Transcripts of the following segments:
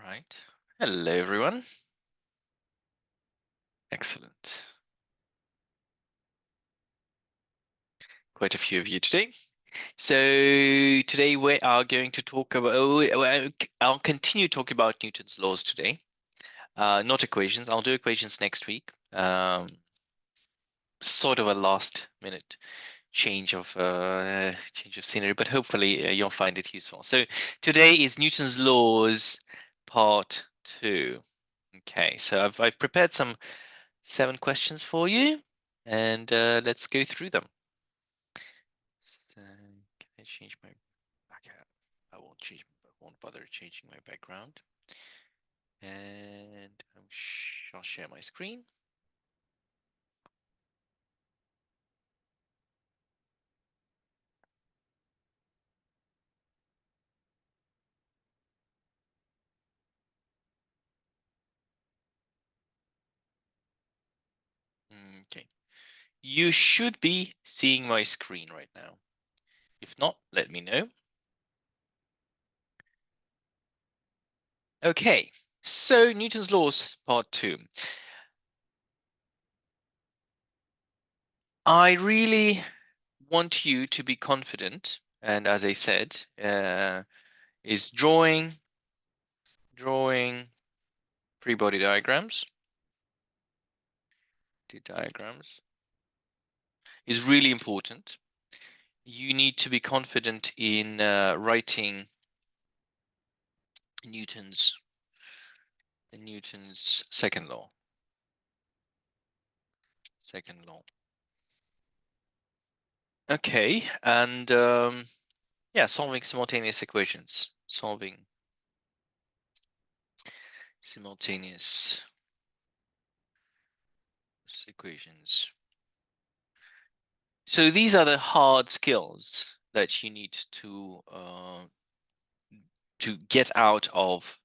right. Hello, everyone. Excellent. Quite a few of you today. So today we are going to talk about, I'll continue talking about Newton's laws today. Not equations. I'll do equations next week. Sort of a last minute change of scenery, but hopefully you'll find it useful. So today is Newton's laws part 2. Okay, so I've prepared some 7 questions for you, and let's go through them. So, can I change my background? I won't bother changing my background. And I'll share my screen. Okay. You should be seeing my screen right now. If not, let me know. Okay, so Newton's laws, part 2. I really want you to be confident, and as I said, is drawing free body diagrams. Diagrams is really important. You need to be confident in writing Newton's second law. Okay, and yeah, solving simultaneous equations. Solving simultaneous equations. So these are the hard skills that you need to get out of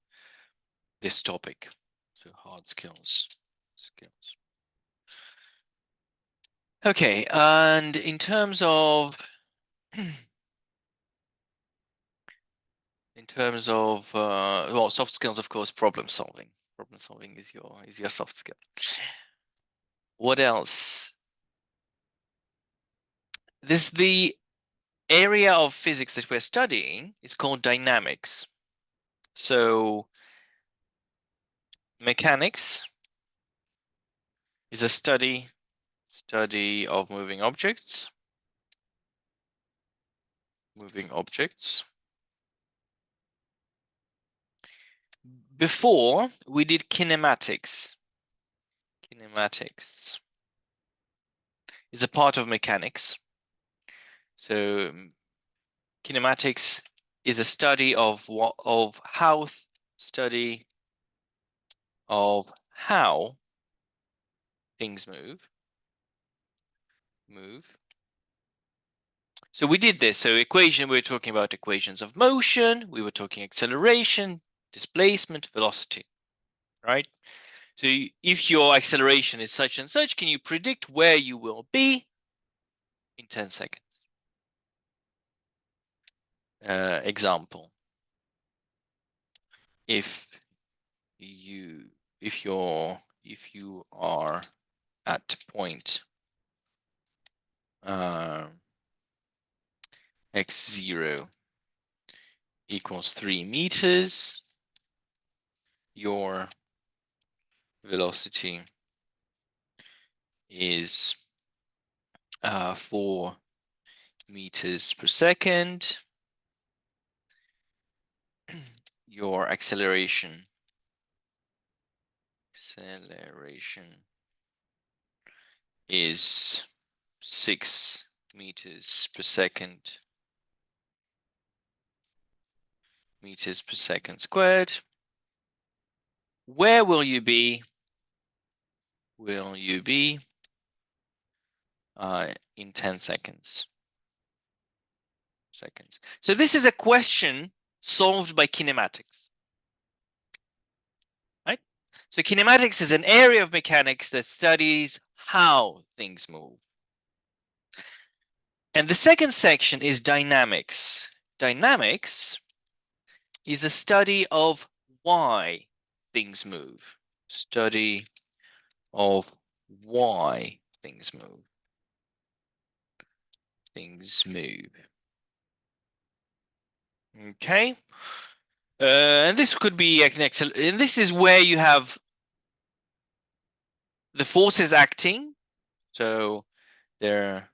this topic. So hard skills. Okay, and in terms of well, soft skills, of course, problem solving. Problem solving is your soft skill. What else? The area of physics that we're studying is called dynamics. So mechanics is a study of moving objects. Before we did kinematics. Kinematics is a part of mechanics. So kinematics is a study of how things move. So we did this. So we were talking about equations of motion. We were talking acceleration, displacement, velocity, right? So if your acceleration is such and such, can you predict where you will be in 10 seconds? Example. If you are at point x0 equals 3 meters, your velocity is 4 meters per second. Your acceleration is 6 meters per second squared. Where will you be? In 10 seconds. So this is a question solved by kinematics, right? So kinematics is an area of mechanics that studies how things move. And the second section is dynamics. Dynamics is a study of why things move. Study of why things move. Things move. Okay. And this could be an excellent. And this is where you have the forces acting. So there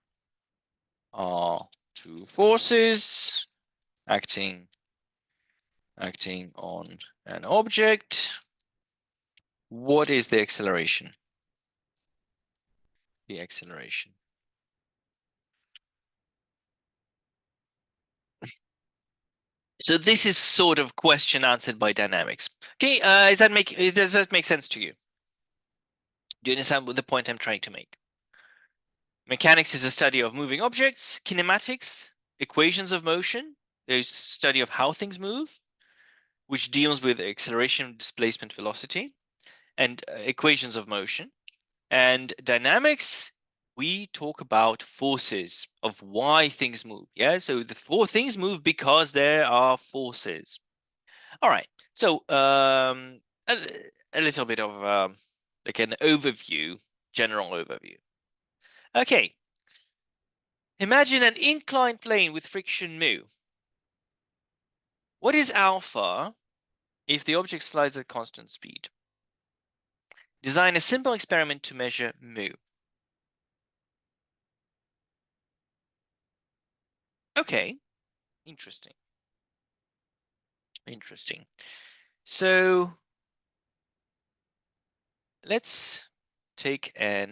are two forces acting on an object. What is the acceleration? The acceleration. So this is sort of question answered by dynamics. Okay, does that make sense to you? Do you understand what the point I'm trying to make? Mechanics is a study of moving objects. Kinematics, equations of motion, there's study of how things move, which deals with acceleration, displacement, velocity, and equations of motion. And dynamics, we talk about forces of why things move. Yeah, so the four things move because there are forces. All right, so a little bit of like an overview, general overview. Okay, imagine an inclined plane with friction mu. What is alpha if the object slides at constant speed? Design a simple experiment to measure mu. Okay, interesting. Interesting. So let's take a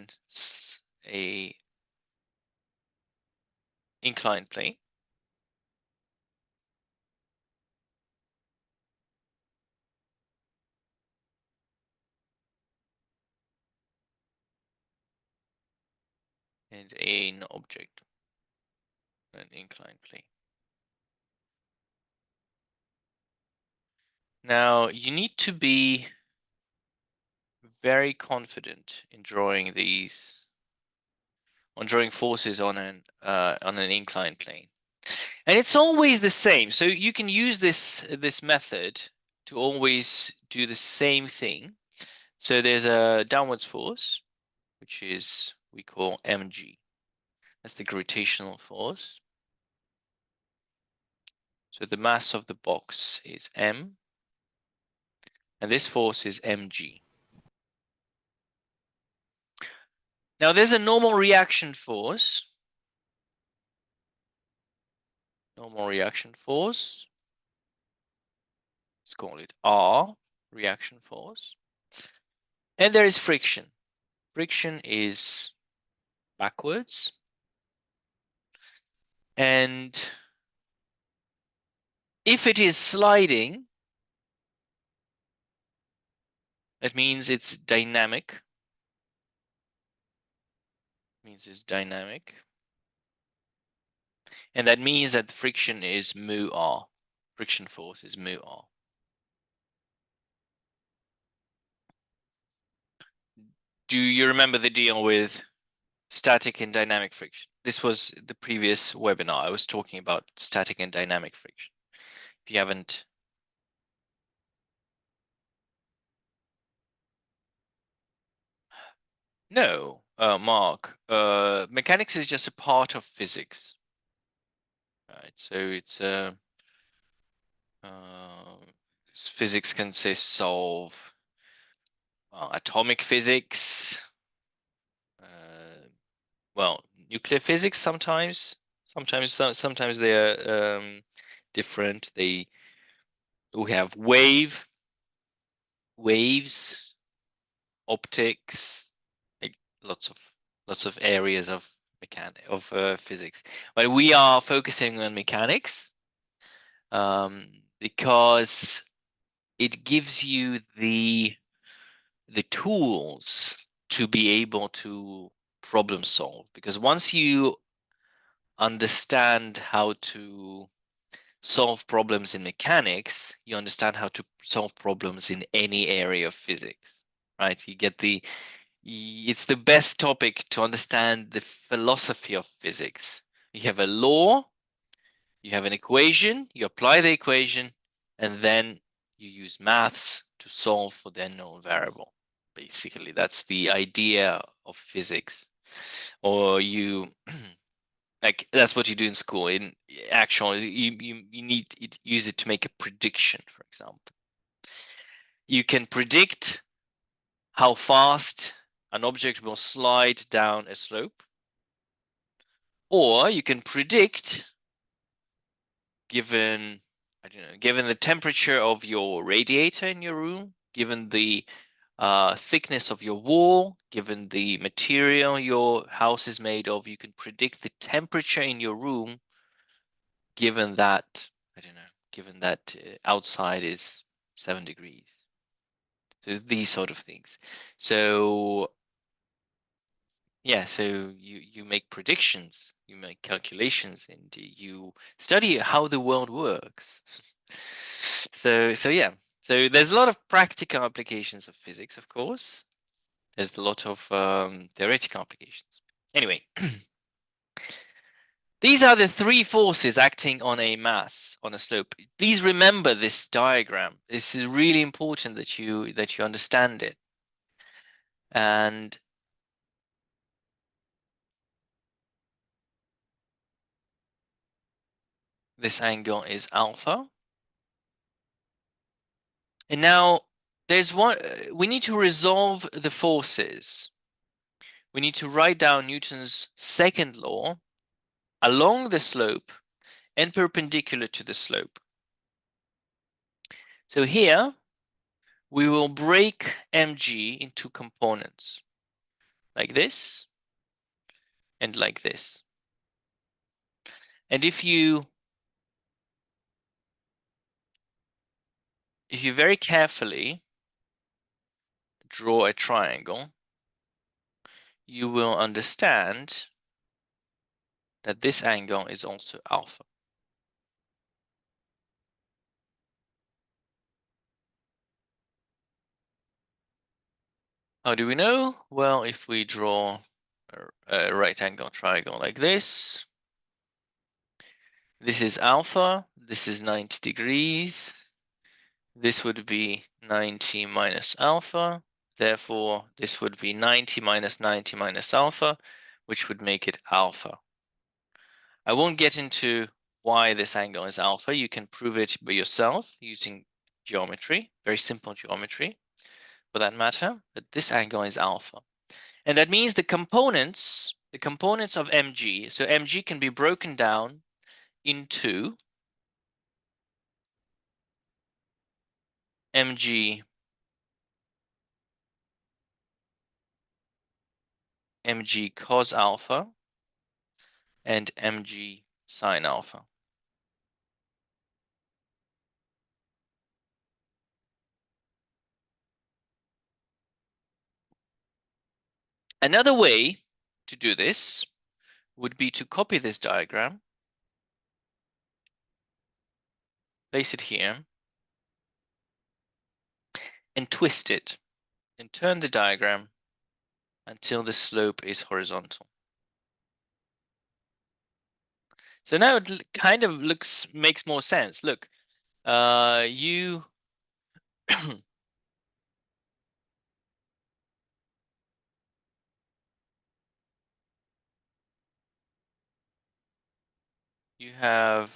inclined plane. And an object, an inclined plane. Now you need to be very confident in drawing drawing forces on an inclined plane. And it's always the same. So you can use this method to always do the same thing. So there's a downwards force, which is we call mg. That's the gravitational force. So the mass of the box is m, and this force is mg. Now there's a normal reaction force. Normal reaction force. Let's call it R, reaction force. And there is friction. Friction is backwards. And if it is sliding, that means it's dynamic. Means it's dynamic. And that means that friction is mu R. Friction force is mu R. Do you remember the deal with static and dynamic friction? This was the previous webinar. I was talking about static and dynamic friction. If you haven't. No, Mark, mechanics is just a part of physics. Right, so it's physics consists of atomic physics, well, nuclear physics sometimes they are different. We have waves, optics, like lots of areas of physics, but we are focusing on mechanics because it gives you the tools to be able to problem solve, because once you understand how to solve problems in mechanics, you understand how to solve problems in any area of physics, right? You get it's the best topic to understand the philosophy of physics. You have a law, you have an equation, you apply the equation, and then you use maths to solve for the unknown variable. Basically, that's the idea of physics. Or you like that's what you do in school. In actual, you need to use it to make a prediction, for example. You can predict how fast an object will slide down a slope, or you can predict, given, I don't know, given the temperature of your radiator in your room, given the thickness of your wall, given the material your house is made of, you can predict the temperature in your room, given that, I don't know, given that outside is 7 degrees. So these sort of things. So yeah, so you make predictions, you make calculations, and you study how the world works. So yeah, so there's a lot of practical applications of physics, of course. There's a lot of theoretical applications. Anyway, these are the three forces acting on a mass, on a slope. Please remember this diagram. This is really important that you understand it. And this angle is alpha. And now there's one, we need to resolve the forces. We need to write down Newton's second law along the slope and perpendicular to the slope. So here we will break mg into components like this and like this. And if you very carefully draw a triangle, you will understand that this angle is also alpha. How do we know? Well, if we draw a right angle triangle like this is alpha, this is 90 degrees, this would be 90 minus alpha, therefore this would be 90 minus 90 minus alpha, which would make it alpha. I won't get into why this angle is alpha. You can prove it by yourself using geometry, very simple geometry for that matter, but this angle is alpha. And that means the components of mg, so mg can be broken down into mg cos alpha and mg sine alpha. Another way to do this would be to copy this diagram, place it here, and twist it, and turn the diagram until the slope is horizontal. So now it kind of makes more sense. Look, you you have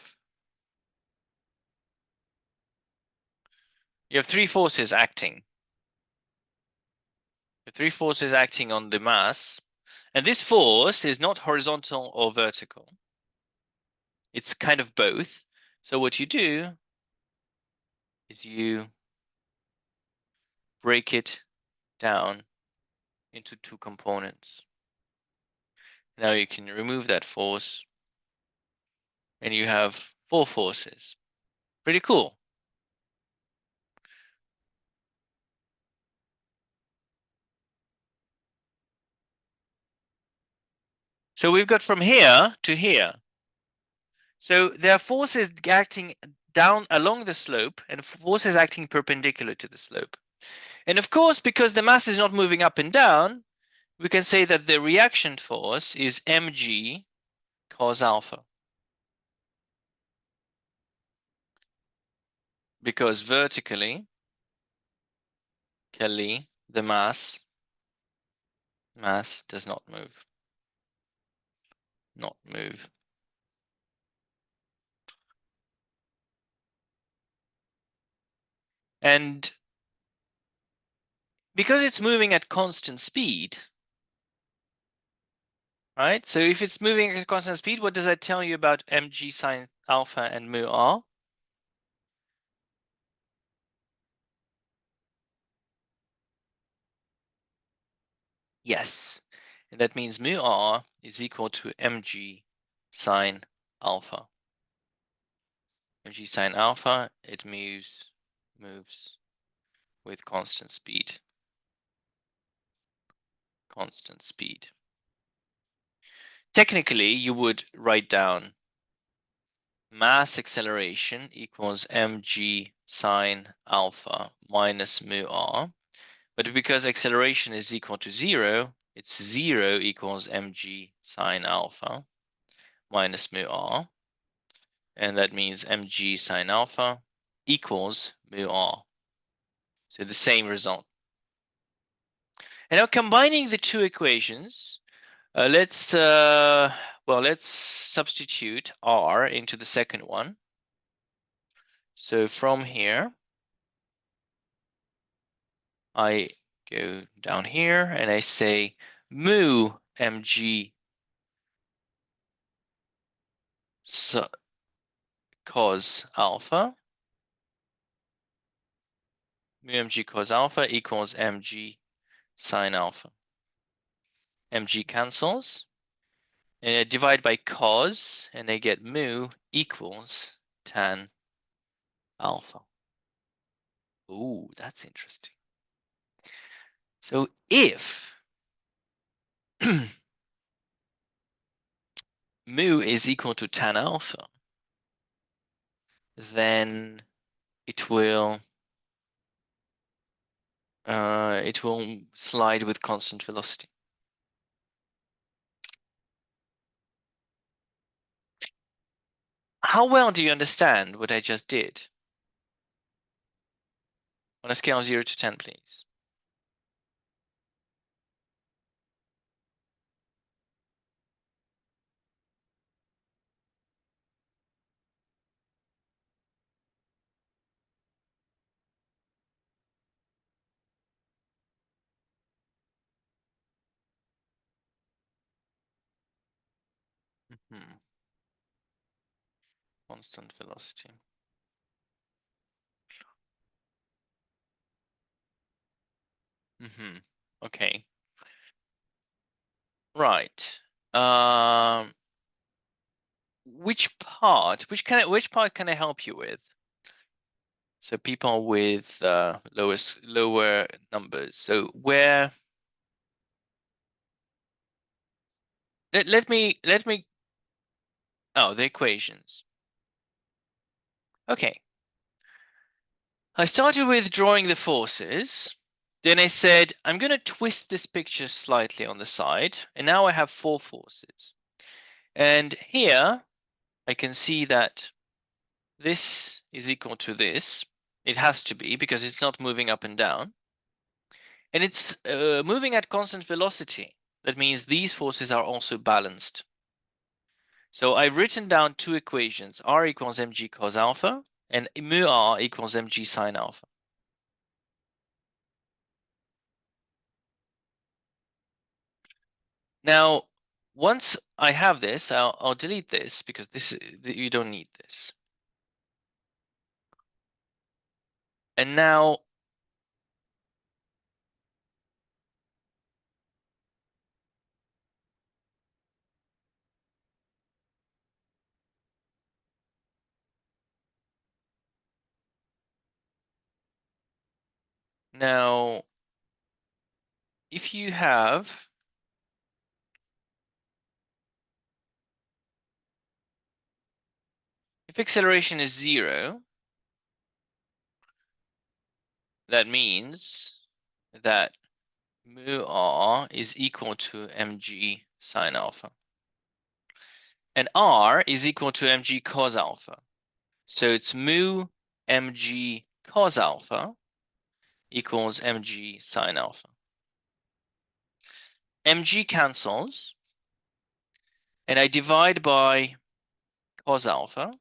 three forces acting. The three forces acting on the mass, and this force is not horizontal or vertical. It's kind of both. So what you do is you break it down into two components. Now you can remove that force, and you have four forces. Pretty cool. So we've got from here to here. So there are forces acting down along the slope and forces acting perpendicular to the slope. And of course, because the mass is not moving up and down, we can say that the reaction force is mg cos alpha. because vertically, the mass does not move. Not move. And because it's moving at constant speed, right? So if it's moving at constant speed, what does that tell you about mg sine alpha and mu r? Yes, and that means mu r is equal to mg sine alpha. Mg sine alpha, it moves with constant speed. Constant speed. Technically, you would write down mass acceleration equals mg sine alpha minus mu r. But because acceleration is equal to 0, it's 0 equals mg sine alpha minus mu r. And that means mg sine alpha equals mu r. So the same result. And now combining the two equations, let's substitute r into the second one. So from here, I go down here and I say mu mg cos alpha, mu mg cos alpha equals mg sine alpha. Mg cancels, and I divide by cos, and I get mu equals tan alpha. Ooh, that's interesting. So if mu is equal to tan alpha, then it will slide with constant velocity. How well do you understand what I just did? On a scale of 0 to 10, please. Constant velocity. Okay. Right. Which part can I help you with? So people with lower numbers. So where let me oh, the equations. Okay. I started with drawing the forces. Then I said, I'm going to twist this picture slightly on the side. And now I have 4 forces. And here I can see that this is equal to this. It has to be because it's not moving up and down. And it's moving at constant velocity. That means these forces are also balanced. So I've written down 2 equations, r equals mg cos alpha and mu r equals mg sine alpha. Now, once I have this, I'll delete this because you don't need this. And now if you have if acceleration is 0, that means that mu r is equal to mg sine alpha. And r is equal to mg cos alpha. So it's mu mg cos alpha equals mg sine alpha. Mg cancels, and I divide by cos alpha,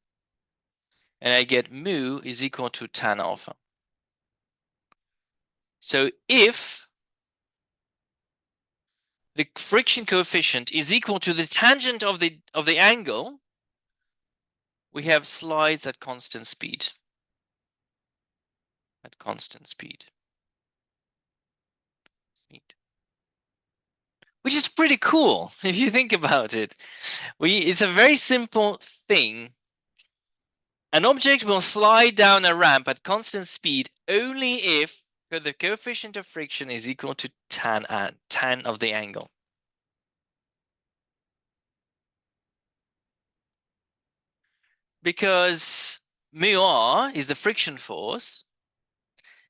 and I get mu is equal to tan alpha. So if the friction coefficient is equal to the tangent of the angle, we have slides at constant speed. At constant speed. Which is pretty cool if you think about it. It's a very simple thing. An object will slide down a ramp at constant speed only if the coefficient of friction is equal to tan of the angle. Because mu r is the friction force,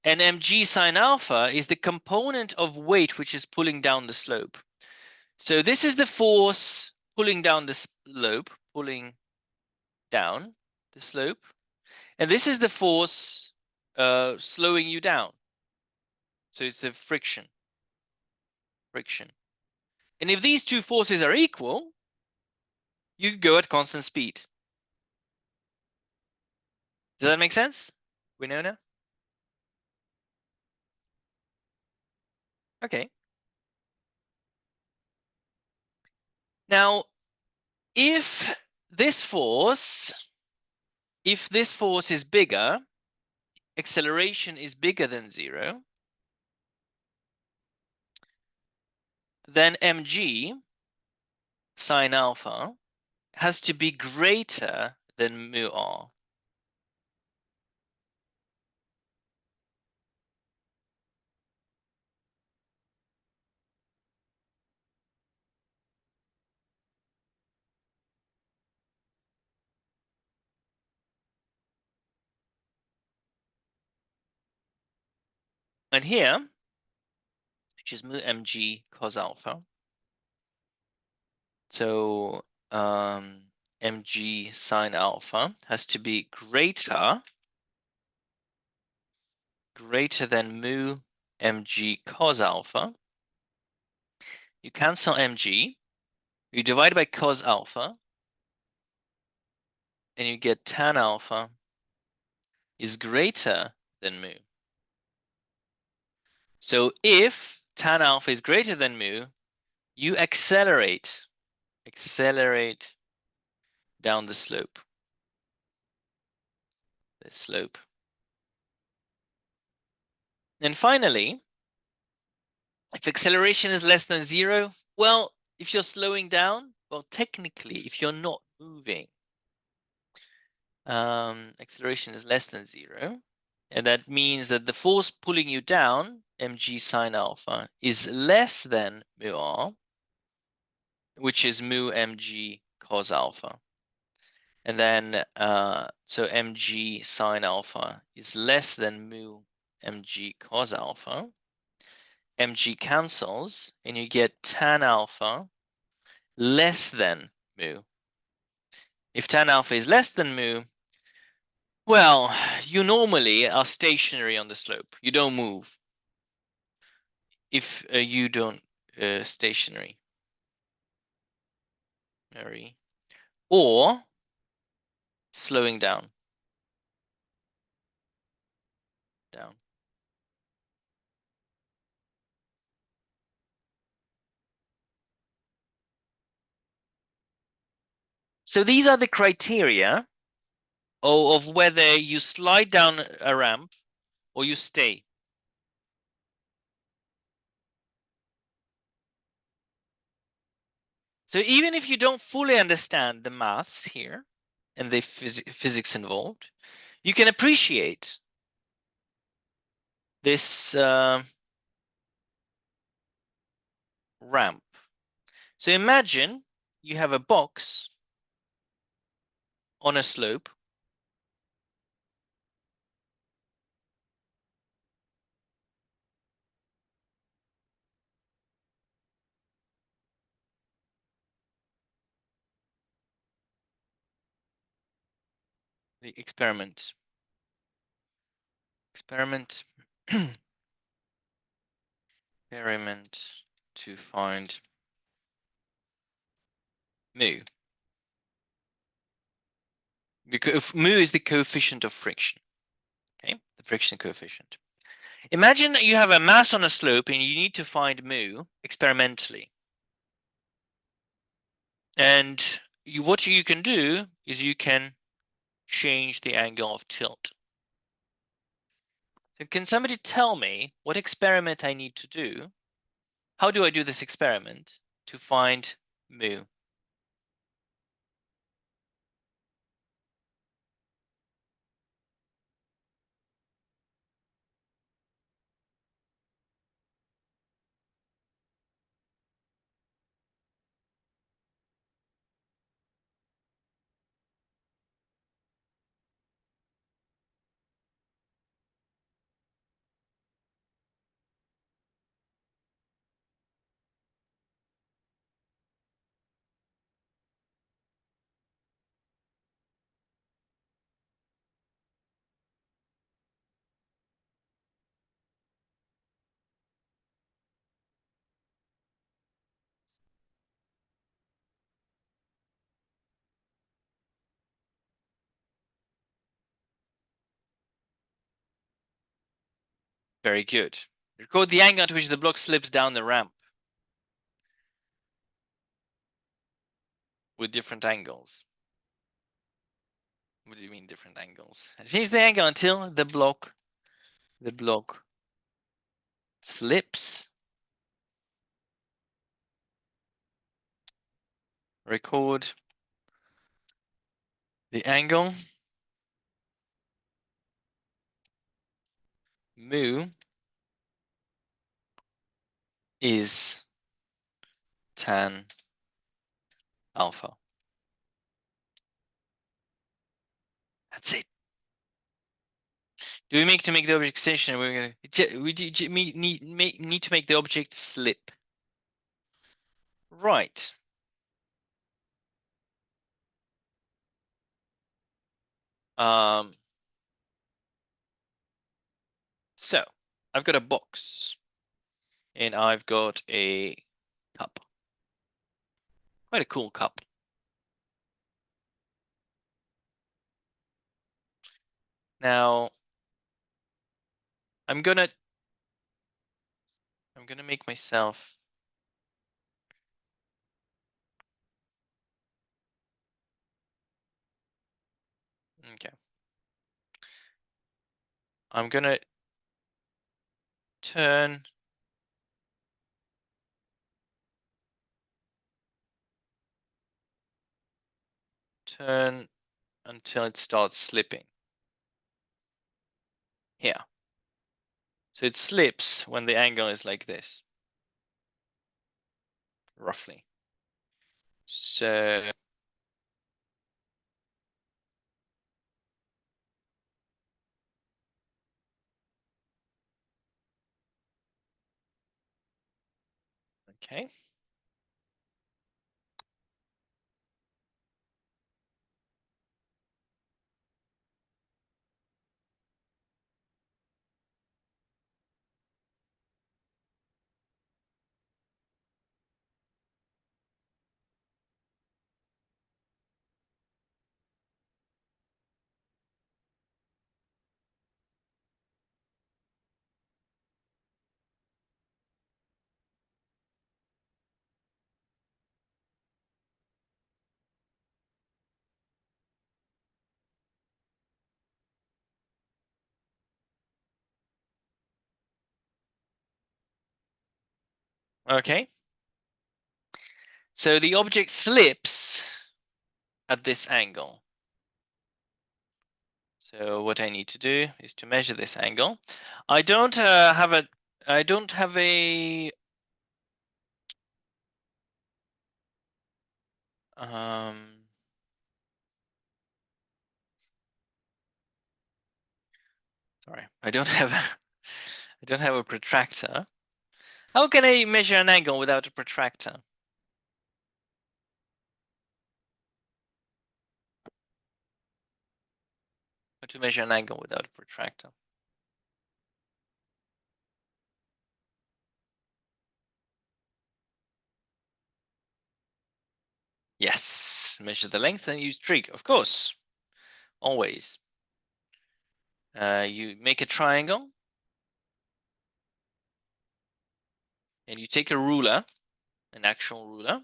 and mg sine alpha is the component of weight which is pulling down the slope. So this is the force pulling down the slope, pulling down the slope, and this is the force slowing you down. So it's the friction. And if these two forces are equal, you go at constant speed. Does that make sense, Winona? Okay. Now, if this force is bigger, acceleration is bigger than 0, then mg sine alpha has to be greater than mu r. And here, which is mu mg cos alpha, so mg sine alpha has to be greater than mu mg cos alpha. You cancel mg, you divide by cos alpha, and you get tan alpha is greater than mu. So if tan alpha is greater than mu, you accelerate down the slope. And finally, if acceleration is less than 0, well, if you're slowing down, well, technically, if you're not moving, acceleration is less than 0. And that means that the force pulling you down, mg sine alpha, is less than mu r, which is mu mg cos alpha. And then, so mg sine alpha is less than mu mg cos alpha. Mg cancels, and you get tan alpha less than mu. If tan alpha is less than mu, well, you normally are stationary on the slope. You don't move. If you don't stationary, or slowing down. So these are the criteria of whether you slide down a ramp or you stay. So even if you don't fully understand the maths here and the physics involved, you can appreciate this ramp. So imagine you have a box on a slope. The experiment. Experiment experiment to find mu. Because mu is the coefficient of friction. Okay, the friction coefficient. Imagine you have a mass on a slope and you need to find mu experimentally. And what you can do is you can change the angle of tilt. So can somebody tell me what experiment I need to do? How do I do this experiment to find mu? Very good. Record the angle at which the block slips down the ramp with different angles. What do you mean different angles? Change the angle until the block slips. Record the angle mu is tan alpha. That's it. Do we make the object station? We're gonna need to make the object slip. Right. So I've got a box and I've got a cup. Quite a cool cup. Now I'm gonna make myself okay. I'm gonna turn until it starts slipping. Here. So it slips when the angle is like this, roughly. So okay. Okay. So the object slips at this angle. So what I need to do is to measure this angle. I don't have a sorry, I don't have a protractor. How can I measure an angle without a protractor? How to measure an angle without a protractor? Yes, measure the length and use trig, of course, always. You make a triangle and you take a ruler, an actual ruler,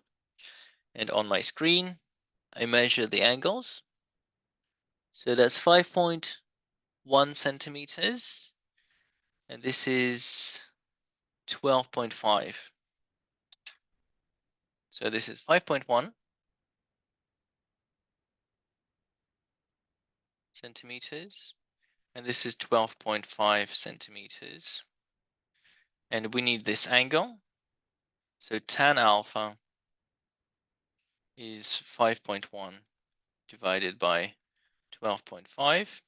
and on my screen, I measure the angles. So that's 5.1 centimeters, and this is 12.5. So this is 5.1 centimeters, and this is 12.5 centimeters. And we need this angle. So tan alpha is 5.1 divided by 12.5,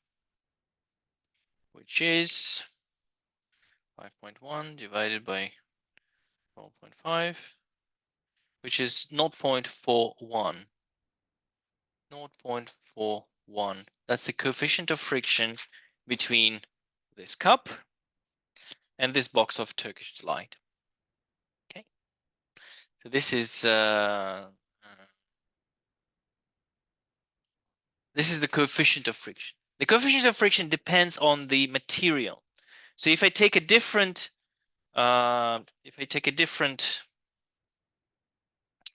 which is 5.1 divided by 12.5, which is 0.41. 0.41. That's the coefficient of friction between this cup and this box of Turkish delight. Okay, so this is the coefficient of friction. The coefficient of friction depends on the material. So if I take a different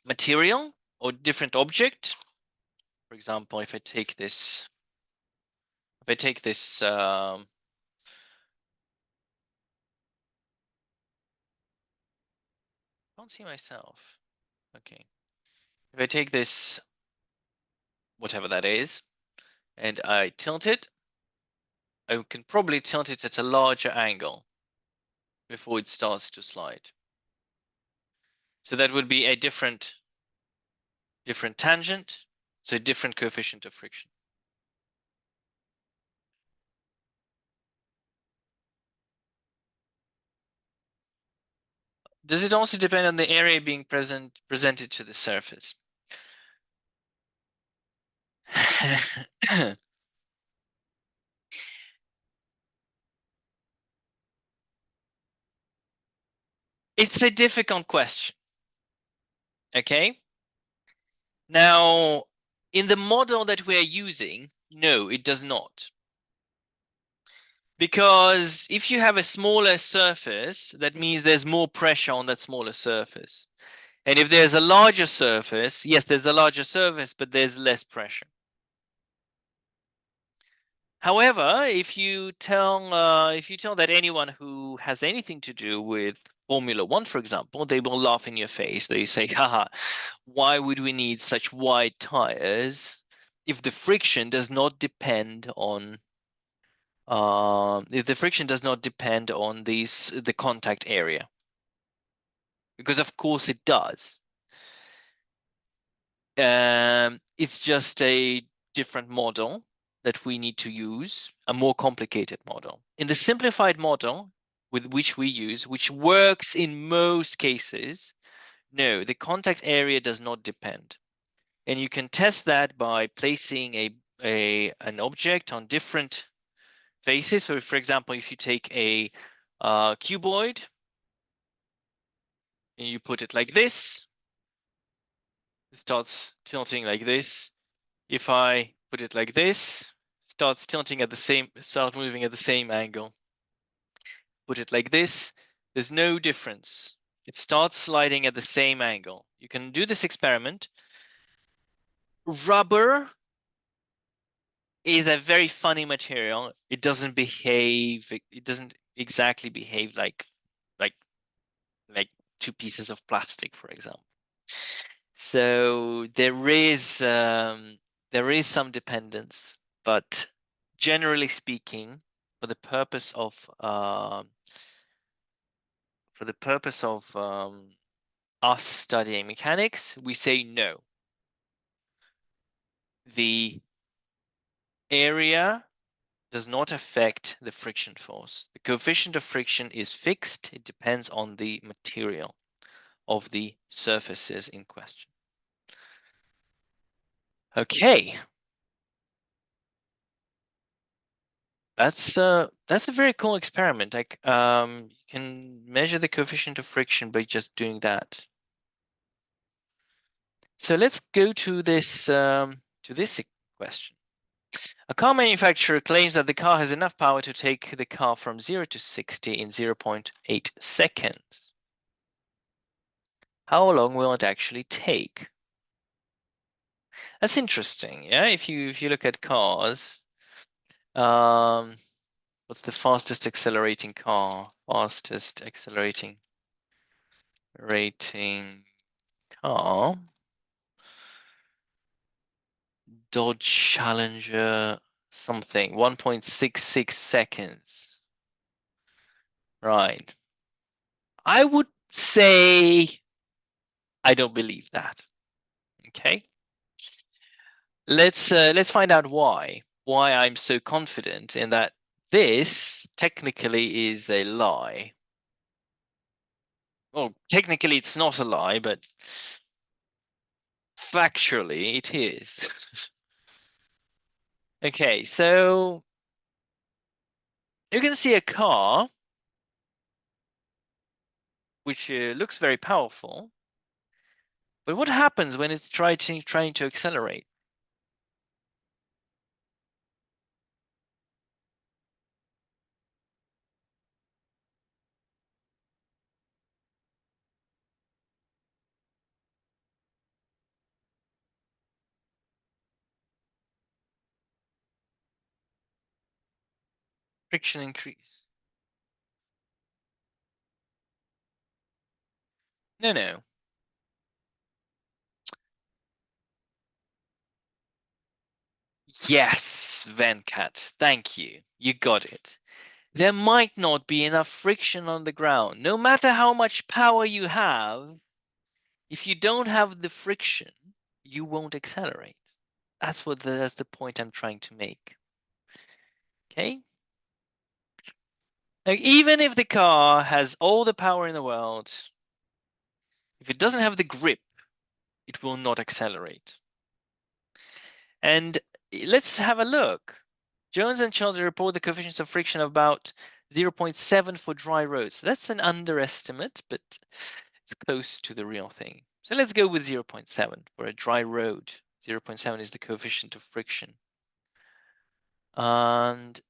material or different object, for example, if I take this, I don't see myself. Okay, if I take this, whatever that is, and I tilt it, I can probably tilt it at a larger angle before it starts to slide. So that would be a different tangent, so a different coefficient of friction. Does it also depend on the area being presented to the surface? It's a difficult question. Okay. Now, in the model that we are using, no, it does not. Because if you have a smaller surface, that means there's more pressure on that smaller surface. And if there's a larger surface, yes, there's a larger surface, but there's less pressure. However, if you tell that anyone who has anything to do with Formula One, for example, they will laugh in your face. They say, haha, why would we need such wide tires if the friction does not depend on the contact area? Because of course it does. It's just a different model that we need to use, a more complicated model. In the simplified model with which we use, which works in most cases, no, the contact area does not depend. And you can test that by placing an object on different faces. So for example, if you take a cuboid and you put it like this, it starts tilting like this. If I put it like this, starts moving at the same angle. Put it like this, there's no difference. It starts sliding at the same angle. You can do this experiment. Rubber is a very funny material. It doesn't exactly behave like two pieces of plastic, for example. So there is some dependence, but generally speaking, for the purpose of us studying mechanics, we say no. The area does not affect the friction force. The coefficient of friction is fixed. It depends on the material of the surfaces in question. Okay. That's a very cool experiment. Like you can measure the coefficient of friction by just doing that. So let's go to this question. A car manufacturer claims that the car has enough power to take the car from 0 to 60 in 0.8 seconds. How long will it actually take? That's interesting, yeah. If you look at cars, what's the fastest accelerating car? Fastest accelerating rating car. Dodge Challenger something, 1.66 seconds. Right. I would say I don't believe that. Okay. Let's find out why I'm so confident in that this technically is a lie. Well, technically it's not a lie, but factually it is. Okay, so you can see a car which looks very powerful, but what happens when it's trying to accelerate? Friction increase. No. Yes, Venkat, thank you. You got it. There might not be enough friction on the ground. No matter how much power you have, if you don't have the friction, you won't accelerate. That's the point I'm trying to make. Okay? Like, even if the car has all the power in the world, if it doesn't have the grip, it will not accelerate. And let's have a look. Jones and Chelsea report the coefficients of friction of about 0.7 for dry roads. That's an underestimate, but it's close to the real thing. So let's go with 0.7 for a dry road. 0.7 is the coefficient of friction. And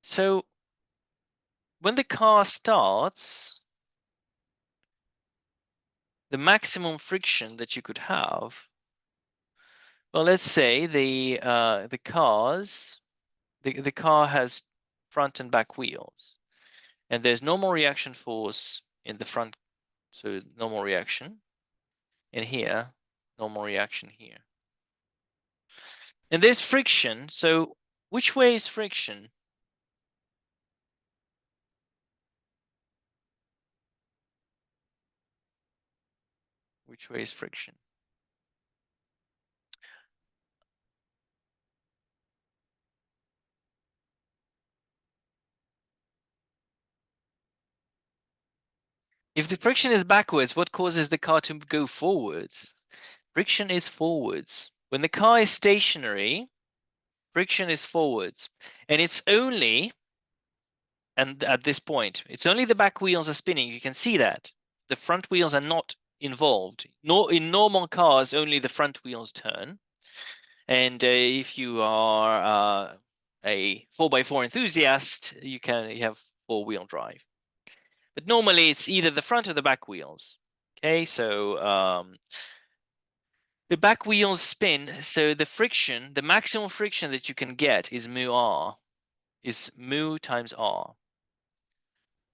so when the car starts, the maximum friction that you could have, well, let's say the car has front and back wheels, and there's normal reaction force in the front, so normal reaction, and here, normal reaction here. And there's friction, so which way is friction? Which way is friction? If the friction is backwards, what causes the car to go forwards? Friction is forwards. When the car is stationary, friction is forwards. And it's only, and at this point, it's only the back wheels are spinning. You can see that. The front wheels are not involved. In normal cars, only the front wheels turn. And if you are a 4x4 enthusiast, you have four-wheel drive. But normally it's either the front or the back wheels. Okay, so the back wheels spin, so the friction, the maximum friction that you can get is mu r, is mu times r.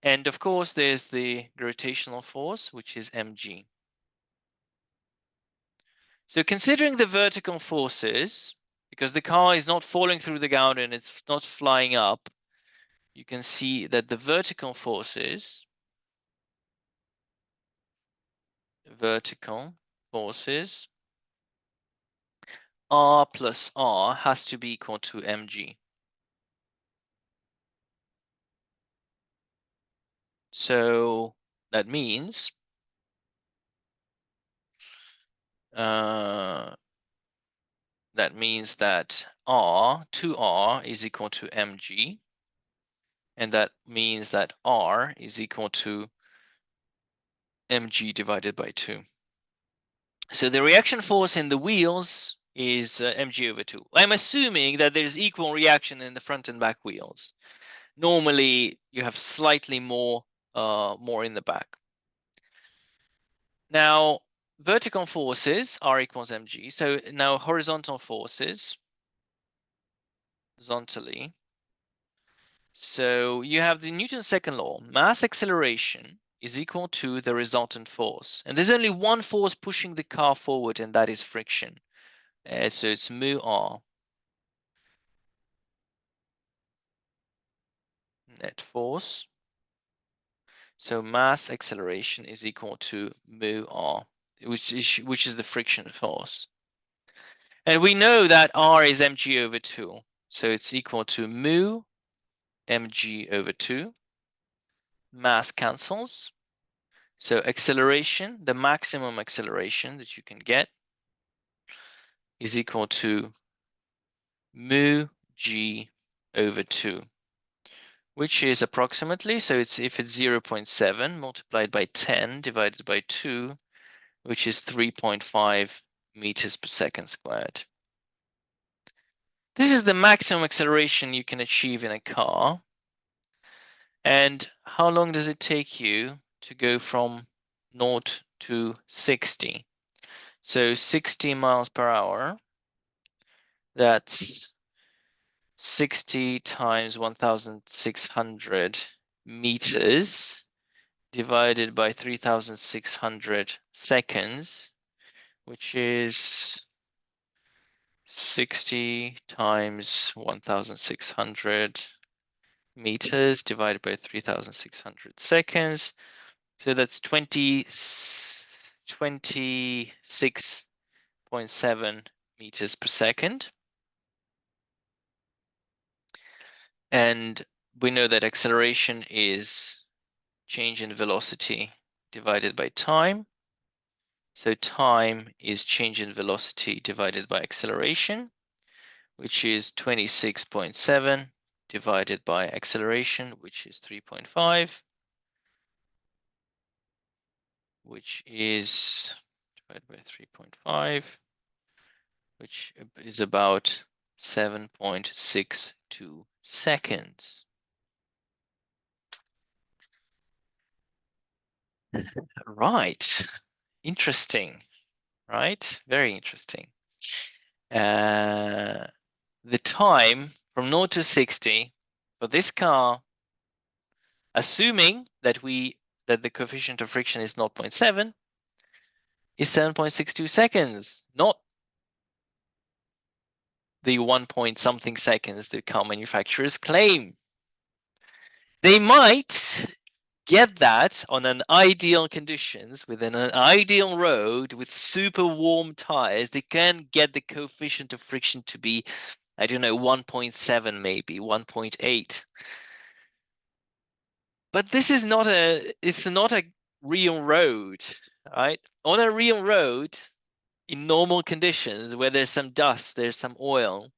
And of course, there's the gravitational force, which is mg. So considering the vertical forces, because the car is not falling through the ground and it's not flying up, you can see that the vertical forces R plus R has to be equal to mg. So that means that R, 2R is equal to mg, and that means that R is equal to mg divided by 2. So the reaction force in the wheels is mg/2. I'm assuming that there's equal reaction in the front and back wheels. Normally, you have slightly more in the back. Now, vertical forces R equals mg. So now horizontal forces, horizontally. So you have the Newton's second law. Mass acceleration is equal to the resultant force. And there's only one force pushing the car forward, and that is friction. So it's mu r. Net force. So mass acceleration is equal to mu r, which is the friction force. And we know that r is mg/2. So it's equal to mu mg/2. Mass cancels. So acceleration, the maximum acceleration that you can get, is equal to mu g/2, which is approximately, so if it's 0.7 multiplied by 10 divided by 2, which is 3.5 meters per second squared. This is the maximum acceleration you can achieve in a car. And how long does it take you to go from 0 to 60? So 60 miles per hour, that's 60 times 1,600 meters divided by 3,600 seconds, which is 60 times 1,600 meters divided by 3,600 seconds. So that's 26.7 meters per second. And we know that acceleration is change in velocity divided by time. So time is change in velocity divided by acceleration, which is 26.7 divided by acceleration, which is 3.5, which is divided by 3.5, which is about 7.62 seconds. Right. Interesting, right? Very interesting. The time from 0 to 60 for this car, assuming that the coefficient of friction is 0.7, is 7.62 seconds, not the 1 point something seconds the car manufacturers claim. They might get that on an ideal conditions within an ideal road with super warm tires. They can get the coefficient of friction to be, I don't know, 1.7 maybe 1.8. But this is not it's not a real road, right? On a real road, in normal conditions where there's some dust, there's some oil,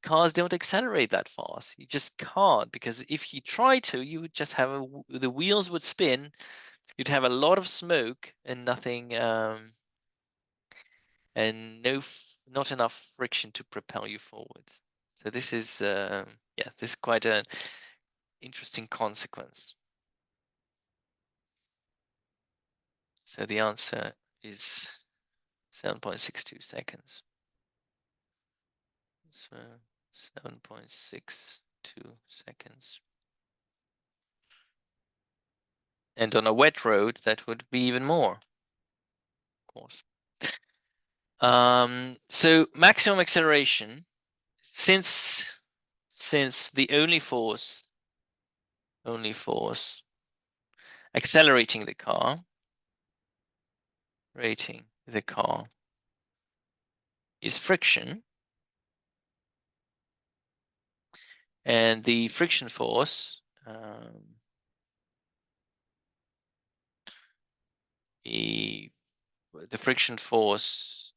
cars don't accelerate that fast. You just can't, because if you try to, you would just have the wheels would spin, you'd have a lot of smoke and nothing, and not enough friction to propel you forward. So this is, yeah, this is quite an interesting consequence. So the answer is 7.62 seconds. So 7.62 seconds. And on a wet road, that would be even more, of course. So maximum acceleration, since the only force accelerating the car, is friction, and the friction force the friction force,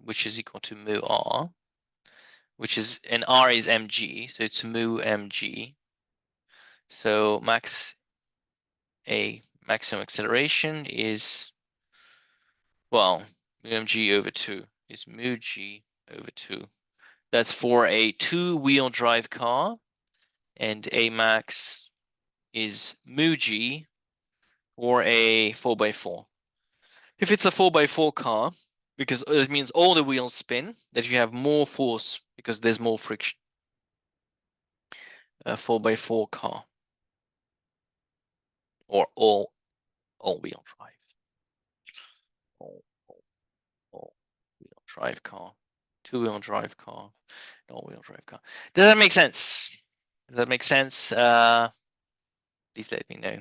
which is equal to mu r, which is, and r is mg, so it's mu mg. So maximum acceleration is, well, Mu mg over 2 is mu g over 2. That's for a 2-wheel drive car, and A max is mu g or a 4x4. If it's a 4x4 car, because it means all the wheels spin, that you have more force because there's more friction. A 4x4 car or all-wheel drive. All-wheel drive car. 2-wheel drive car. All-wheel drive car. Does that make sense? Does that make sense? Please let me know.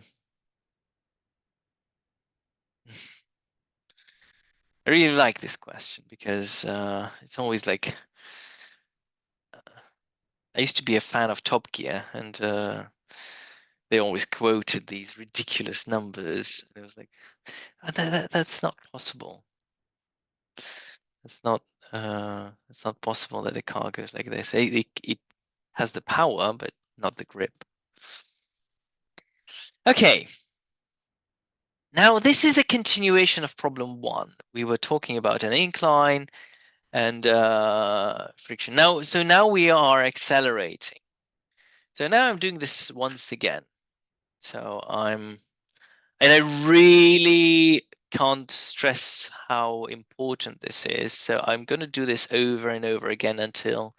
I really like this question because it's always like I used to be a fan of Top Gear, and they always quoted these ridiculous numbers. It was like, that's not possible. It's not possible that a car goes like this. It has the power, but not the grip. Okay. Now this is a continuation of problem 1. We were talking about an incline and friction. Now we are accelerating. So now I'm doing this once again. And I really can't stress how important this is. So I'm going to do this over and over again until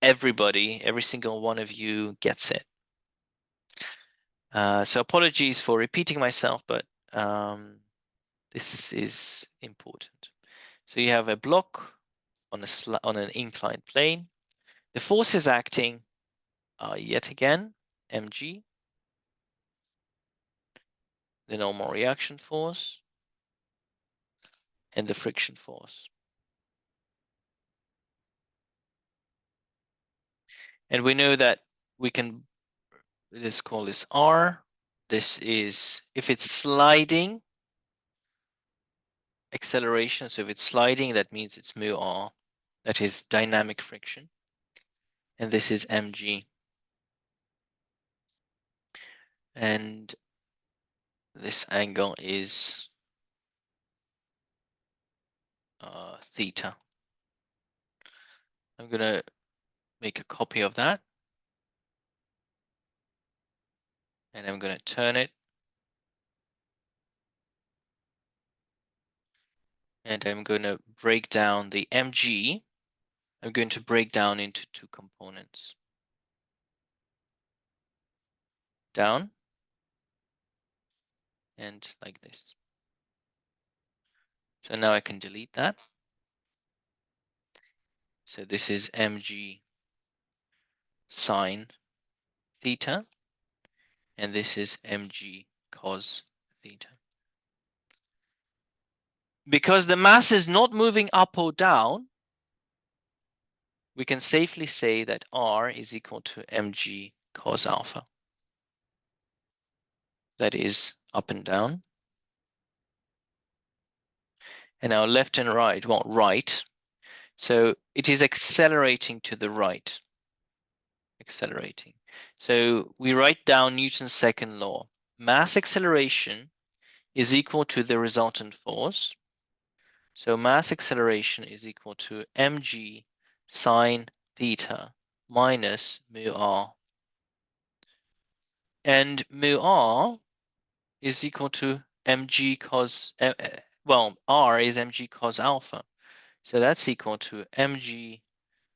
every single one of you gets it. So apologies for repeating myself, but this is important. So you have a block on an inclined plane. The forces acting are yet again mg, the normal reaction force, and the friction force. And we know that we can, let's call this R. This is, if it's sliding, acceleration. So if it's sliding, that means it's mu R. That is dynamic friction. And this is mg. And this angle is theta. I'm going to make a copy of that. And I'm going to turn it. And I'm going to break down the mg. I'm going to break down into 2 components. Down and like this. So now I can delete that. So this is mg sine theta, and this is mg cos theta. Because the mass is not moving up or down, we can safely say that R is equal to mg cos alpha. That is up and down. And now left and right, well, right. So it is accelerating to the right. Accelerating. So we write down Newton's second law. Mass acceleration is equal to the resultant force. So mass acceleration is equal to mg sine theta minus mu r. And mu r is equal to mg cos, well, r is mg cos alpha. So that's equal to mg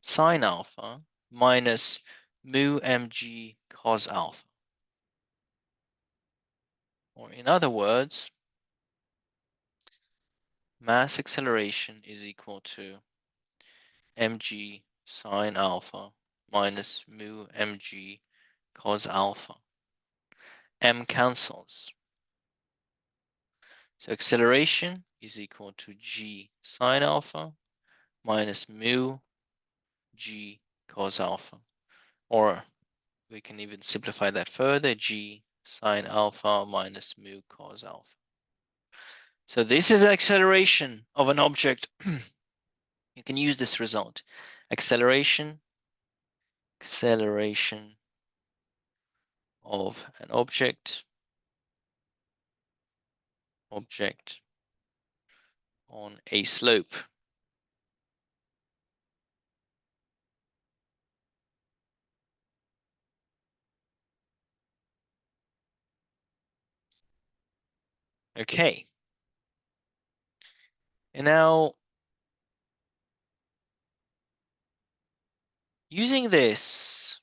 sine alpha minus mu mg cos alpha. Or in other words, mass acceleration is equal to mg sine alpha minus mu mg cos alpha. M cancels. So acceleration is equal to g sine alpha minus mu g cos alpha. Or we can even simplify that further, g sine alpha minus mu cos alpha. So this is an acceleration of an object. You can use this result. Acceleration of an object on a slope. Okay. And now, using this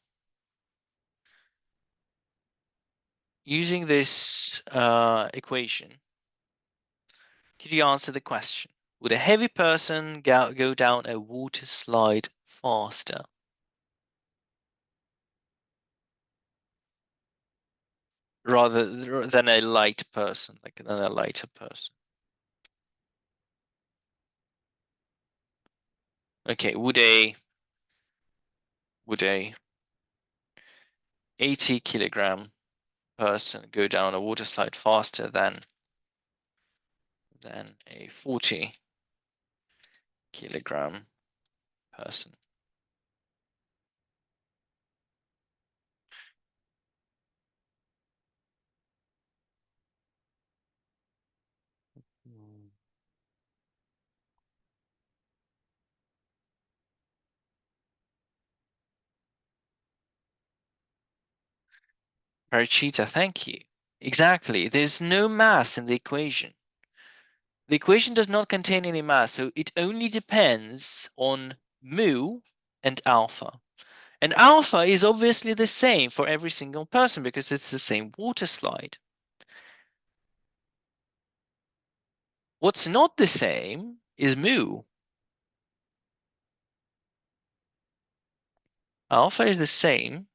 equation, could you answer the question? Would a heavy person go down a water slide faster? Rather than a light person, than a lighter person. Okay, would a 80-kilogram person go down a water slide faster than a 40-kilogram person? Parachita, thank you. Exactly. There's no mass in the equation. The equation does not contain any mass, so it only depends on mu and alpha. And alpha is obviously the same for every single person because it's the same water slide. What's not the same is mu. Alpha is the same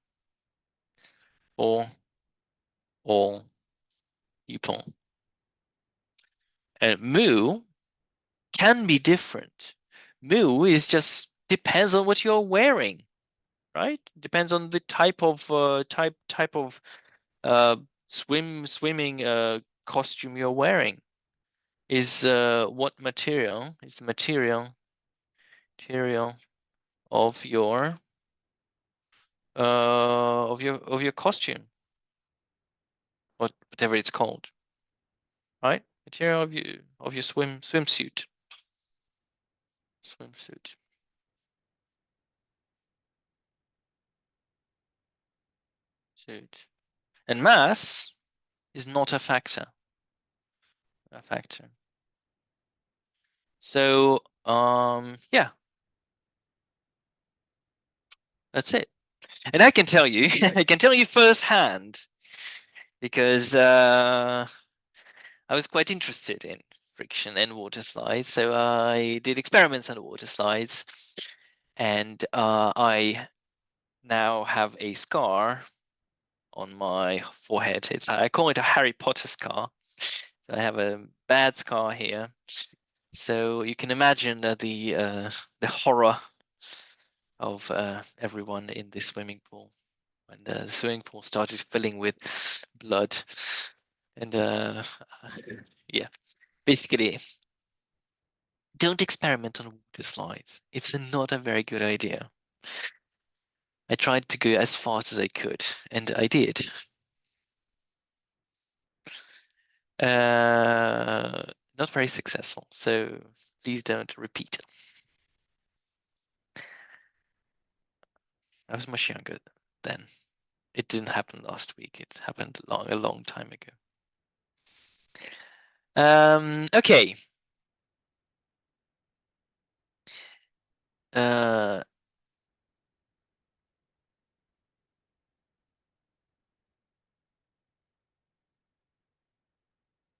for all people. And mu can be different. Mu is just depends on what you're wearing, right? Depends on the type of swimming costume you're wearing. Is what material is the material of your costume, whatever it's called, right? Material of your swimsuit. Suit. And mass is not a factor. So yeah, that's it. And I can tell you, I can tell you firsthand, because I was quite interested in friction and water slides. So I did experiments on water slides, and I now have a scar on my forehead. I call it a Harry Potter scar. So I have a bad scar here. So you can imagine the horror of everyone in the swimming pool when the swimming pool started filling with blood. And yeah, basically, don't experiment on water slides. It's not a very good idea. I tried to go as fast as I could, and I did. Not very successful, so please don't repeat. I was much younger then. It didn't happen last week. It happened a long time ago. Okay.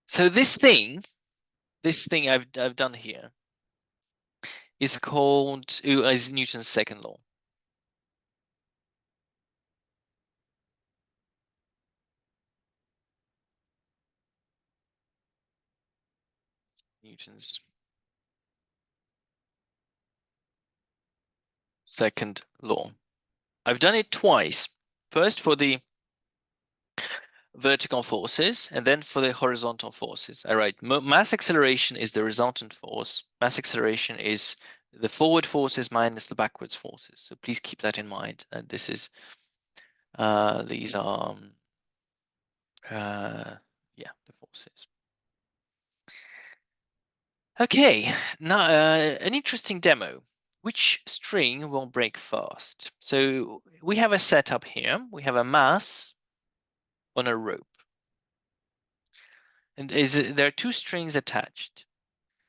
So this thing I've done here is called is Newton's second law. Newton's second law. I've done it twice. First for the vertical forces, and then for the horizontal forces. I write mass acceleration is the resultant force. Mass acceleration is the forward forces minus the backwards forces. So please keep that in mind. And this is these are yeah, the forces. Okay, now an interesting demo. Which string will break first? So we have a setup here. We have a mass on a rope. And there are two strings attached.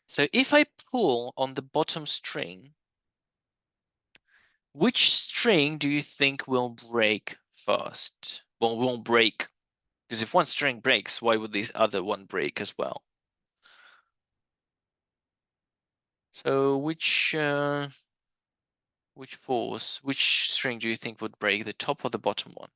So if I pull on the bottom string, which string do you think will break first? Well, won't break, because if one string breaks, why would this other one break as well? So which string do you think would break, the top or the bottom one?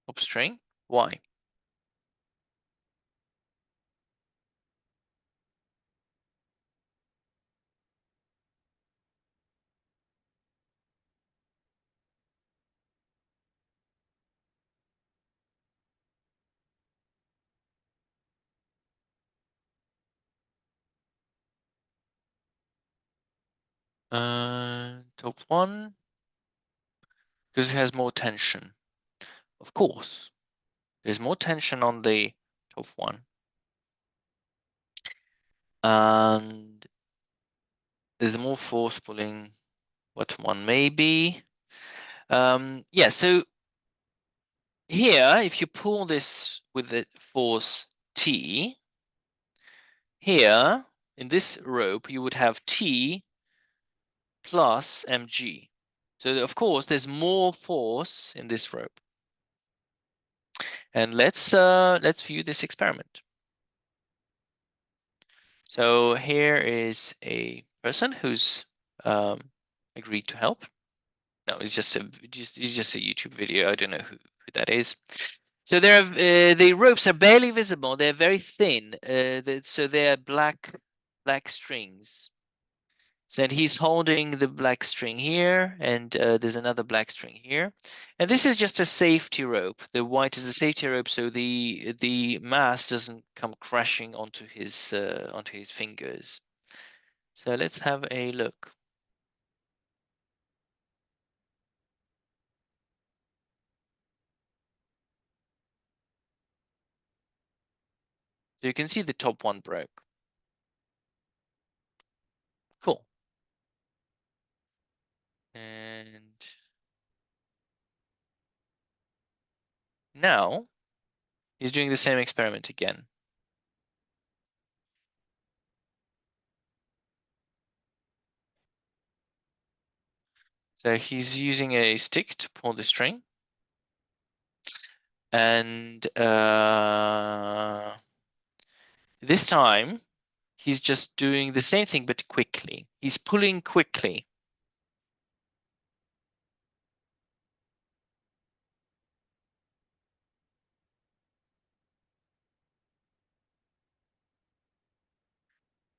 Top string? Why? Top one, because it has more tension. Of course, there's more tension on the top one. And there's more force pulling bottom one, maybe. Yeah, so here, if you pull this with the force T, here in this rope, you would have T plus mg. So of course, there's more force in this rope. And let's view this experiment. So here is a person who's agreed to help. No, it's just a YouTube video. I don't know who that is. So there are the ropes are barely visible. They're very thin. So they're black strings. So he's holding the black string here, and there's another black string here. And this is just a safety rope. The white is a safety rope, so the mass doesn't come crashing onto his fingers. So let's have a look. So you can see the top one broke. Cool. And now he's doing the same experiment again. So he's using a stick to pull the string. And this time he's just doing the same thing, but quickly. He's pulling quickly.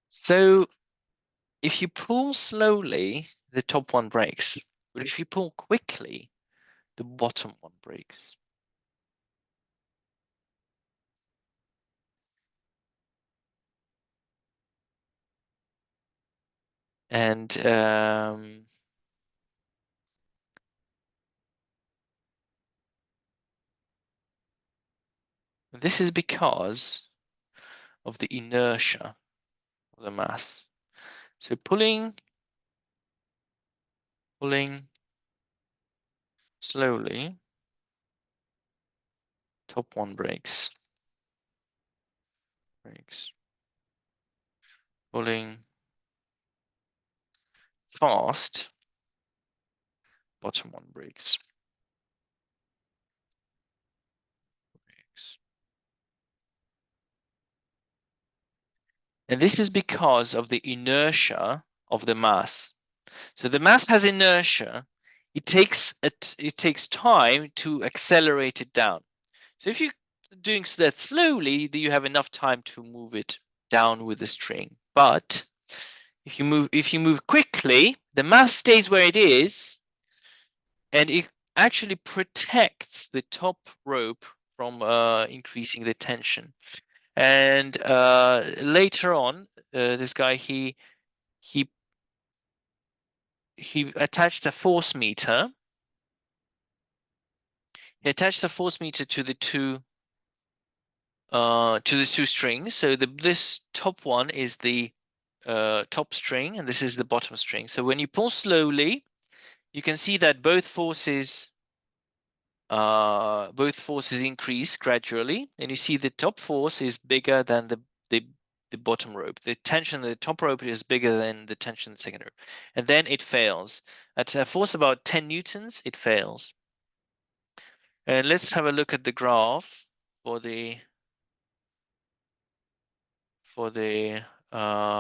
So if you pull slowly, the top one breaks. But if you pull quickly, the bottom one breaks. And this is because of the inertia of the mass. So pulling slowly, top one breaks. Pulling fast, bottom one breaks. And this is because of the inertia of the mass. So the mass has inertia. It takes time to accelerate it down. So if you're doing that slowly, then you have enough time to move it down with the string. But if you move quickly, the mass stays where it is, and it actually protects the top rope from increasing the tension. And later on, this guy he attached a force meter. He attached a force meter to the two strings. So this top one is the top string, and this is the bottom string. So when you pull slowly, you can see that both forces increase gradually, and you see the top force is bigger than the bottom rope. The tension in the top rope is bigger than the tension in the second rope, and then it fails. At a force about 10 newtons, it fails. And let's have a look at the graph for the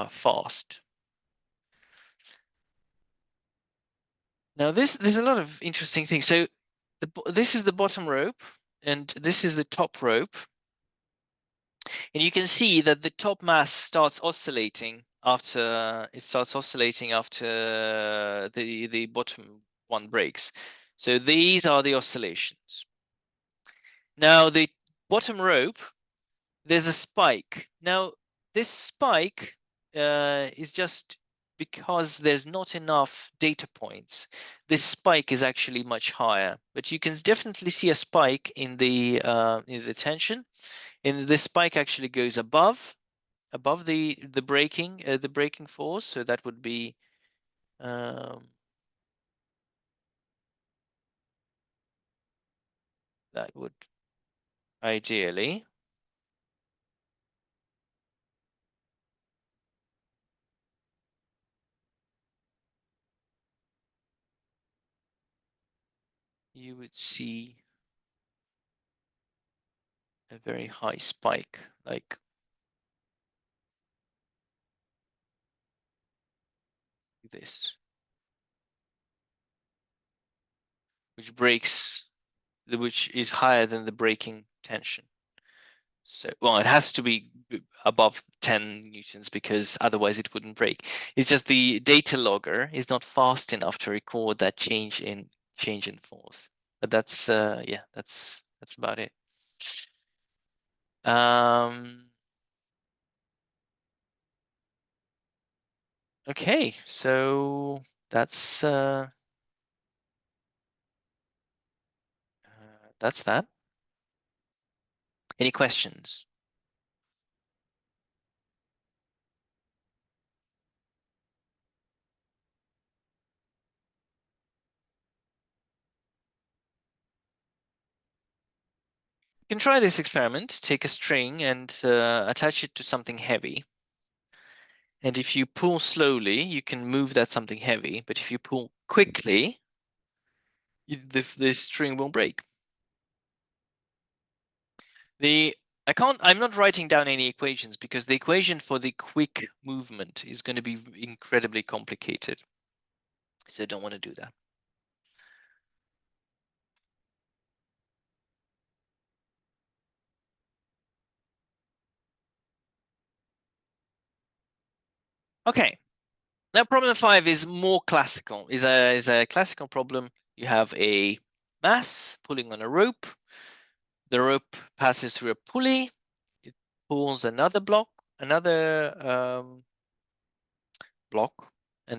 fast. Now there's a lot of interesting things. So this is the bottom rope, and this is the top rope. And you can see that the top mass starts oscillating after the bottom one breaks. So these are the oscillations. Now the bottom rope, there's a spike. Now this spike is just because there's not enough data points. This spike is actually much higher, but you can definitely see a spike in the tension. And this spike actually goes above the braking force. So that would be that would ideally you would see a very high spike like this, which is higher than the braking tension. So, well, it has to be above 10 newtons because otherwise it wouldn't break. It's just the data logger is not fast enough to record that change in force. But that's yeah, that's about it. Okay, so that's that. Any questions? You can try this experiment. Take a string and attach it to something heavy. And if you pull slowly, you can move that something heavy. But if you pull quickly, the string will break. I'm not writing down any equations because the equation for the quick movement is going to be incredibly complicated. So I don't want to do that. Okay. Now problem 5 is more classical. Is a classical problem. You have a mass pulling on a rope. The rope passes through a pulley. It pulls another block, and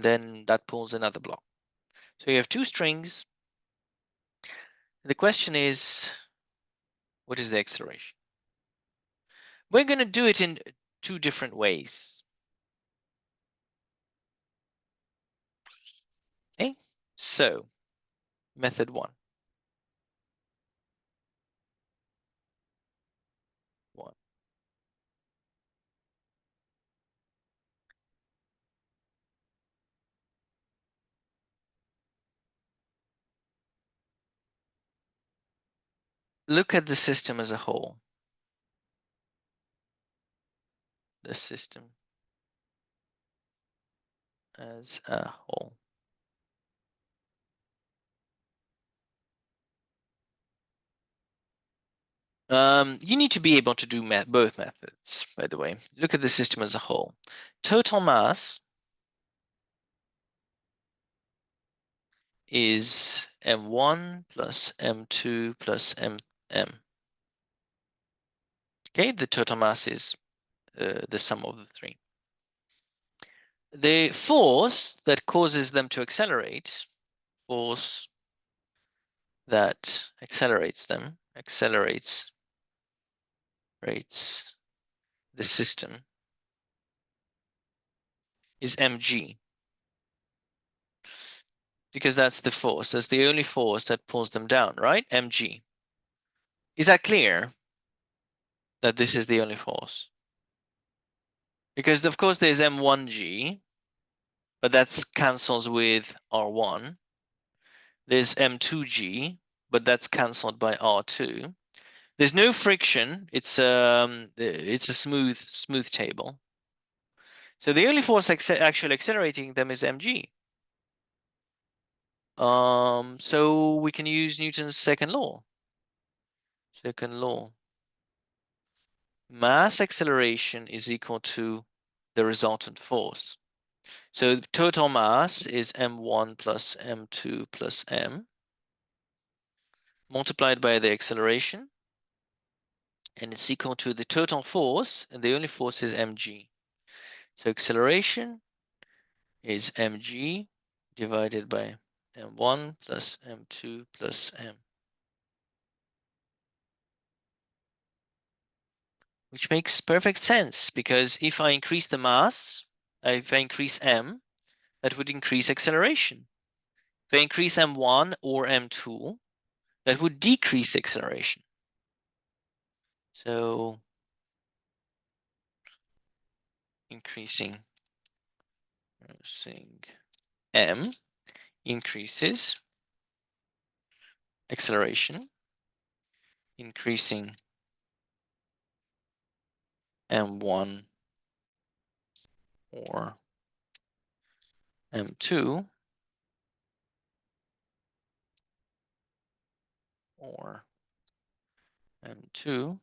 then that pulls another block. So you have two strings. The question is, what is the acceleration? We're going to do it in two different ways. Okay, so method 1. Look at the system as a whole. The system as a whole. You need to be able to do both methods, by the way. Look at the system as a whole. Total mass is m1 plus m2 plus mm. Okay, the total mass is the sum of the three. The force that causes them to accelerate, force that accelerates them, accelerates the system, is mg, because that's the force. That's the only force that pulls them down, right? Mg. Is that clear? That this is the only force? Because of course there's m1g, but that cancels with r1. There's m2g, but that's cancelled by r2. There's no friction. It's a smooth table. So the only force actually accelerating them is mg. So we can use Newton's second law. Second law. Mass acceleration is equal to the resultant force. So the total mass is m1 plus m2 plus m multiplied by the acceleration, and it's equal to the total force, and the only force is mg. So acceleration is mg divided by m1 plus m2 plus m, which makes perfect sense, because if I increase the mass, if I increase m, that would increase acceleration. If I increase m1 or m2, that would decrease acceleration. So increasing m increases acceleration, increasing m1 or m2 or m2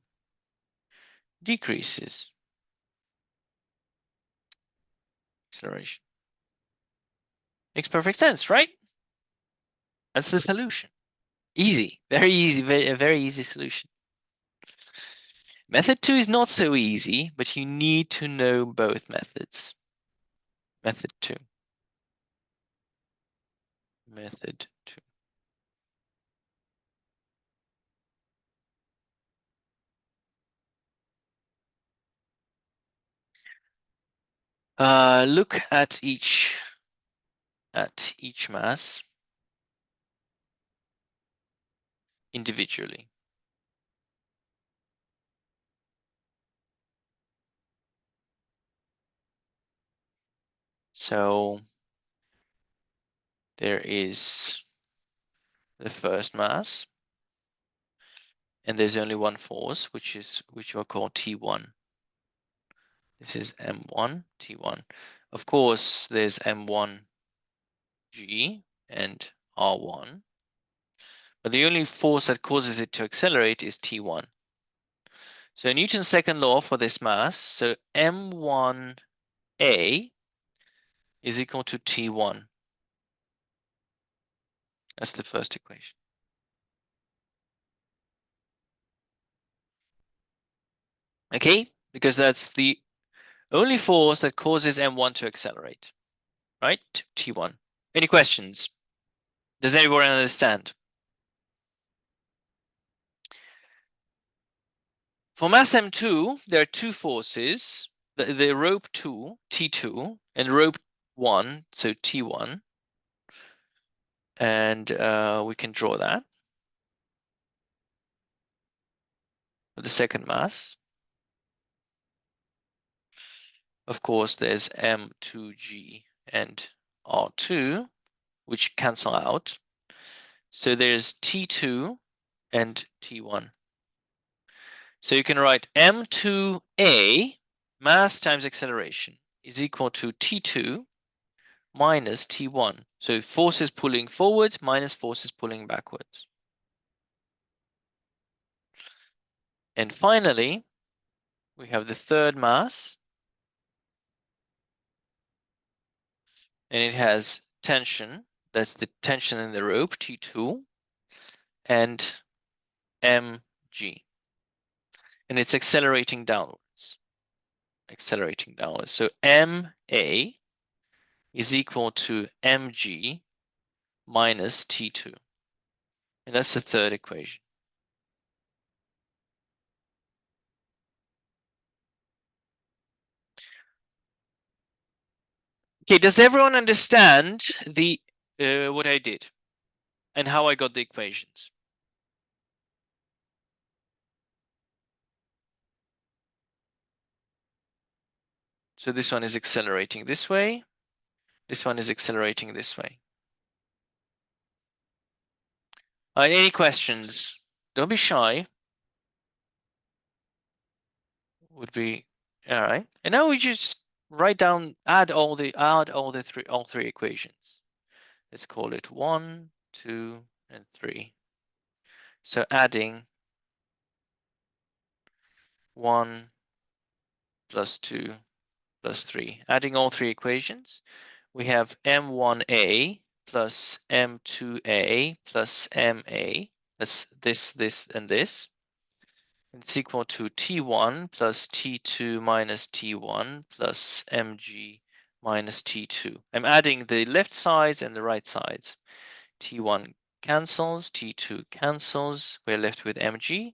decreases acceleration. Makes perfect sense, right? That's the solution. Easy, very easy, a very easy solution. Method 2 is not so easy, but you need to know both methods. Method 2. Method 2. Look at each mass individually. So there is the first mass, and there's only one force, which we'll call T1. This is M1, T1. Of course, there's M1G and R1, but the only force that causes it to accelerate is T1. So Newton's second law for this mass, so M1A is equal to T1. That's the first equation. Okay, because that's the only force that causes M1 to accelerate, right? T1. Any questions? Does everyone understand? For mass M2, there are two forces, the rope 2, T2, and rope 1, so T1. And we can draw that for the second mass. Of course, there's M2G and R2, which cancel out. So there's T2 and T1. So you can write M2A, mass times acceleration, is equal to T2 minus T1. So forces pulling forwards minus forces pulling backwards. And finally, we have the third mass, and it has tension. That's the tension in the rope, T2, and mg. and it's accelerating downwards. Accelerating downwards. So MA is equal to mg minus T2. And that's the third equation. Okay, does everyone understand the what I did and how I got the equations? So this one is accelerating this way. This one is accelerating this way. Any questions? Don't be shy. Would be all right. And now we just write down, add all three equations. Let's call it 1, 2, and 3. So adding 1 plus 2 plus 3. Adding all three equations, we have m1a plus m2a plus ma. That's this, and this. It's equal to T1 plus T2 minus T1 plus mg minus T2. I'm adding the left sides and the right sides. T1 cancels, T2 cancels. We're left with mg.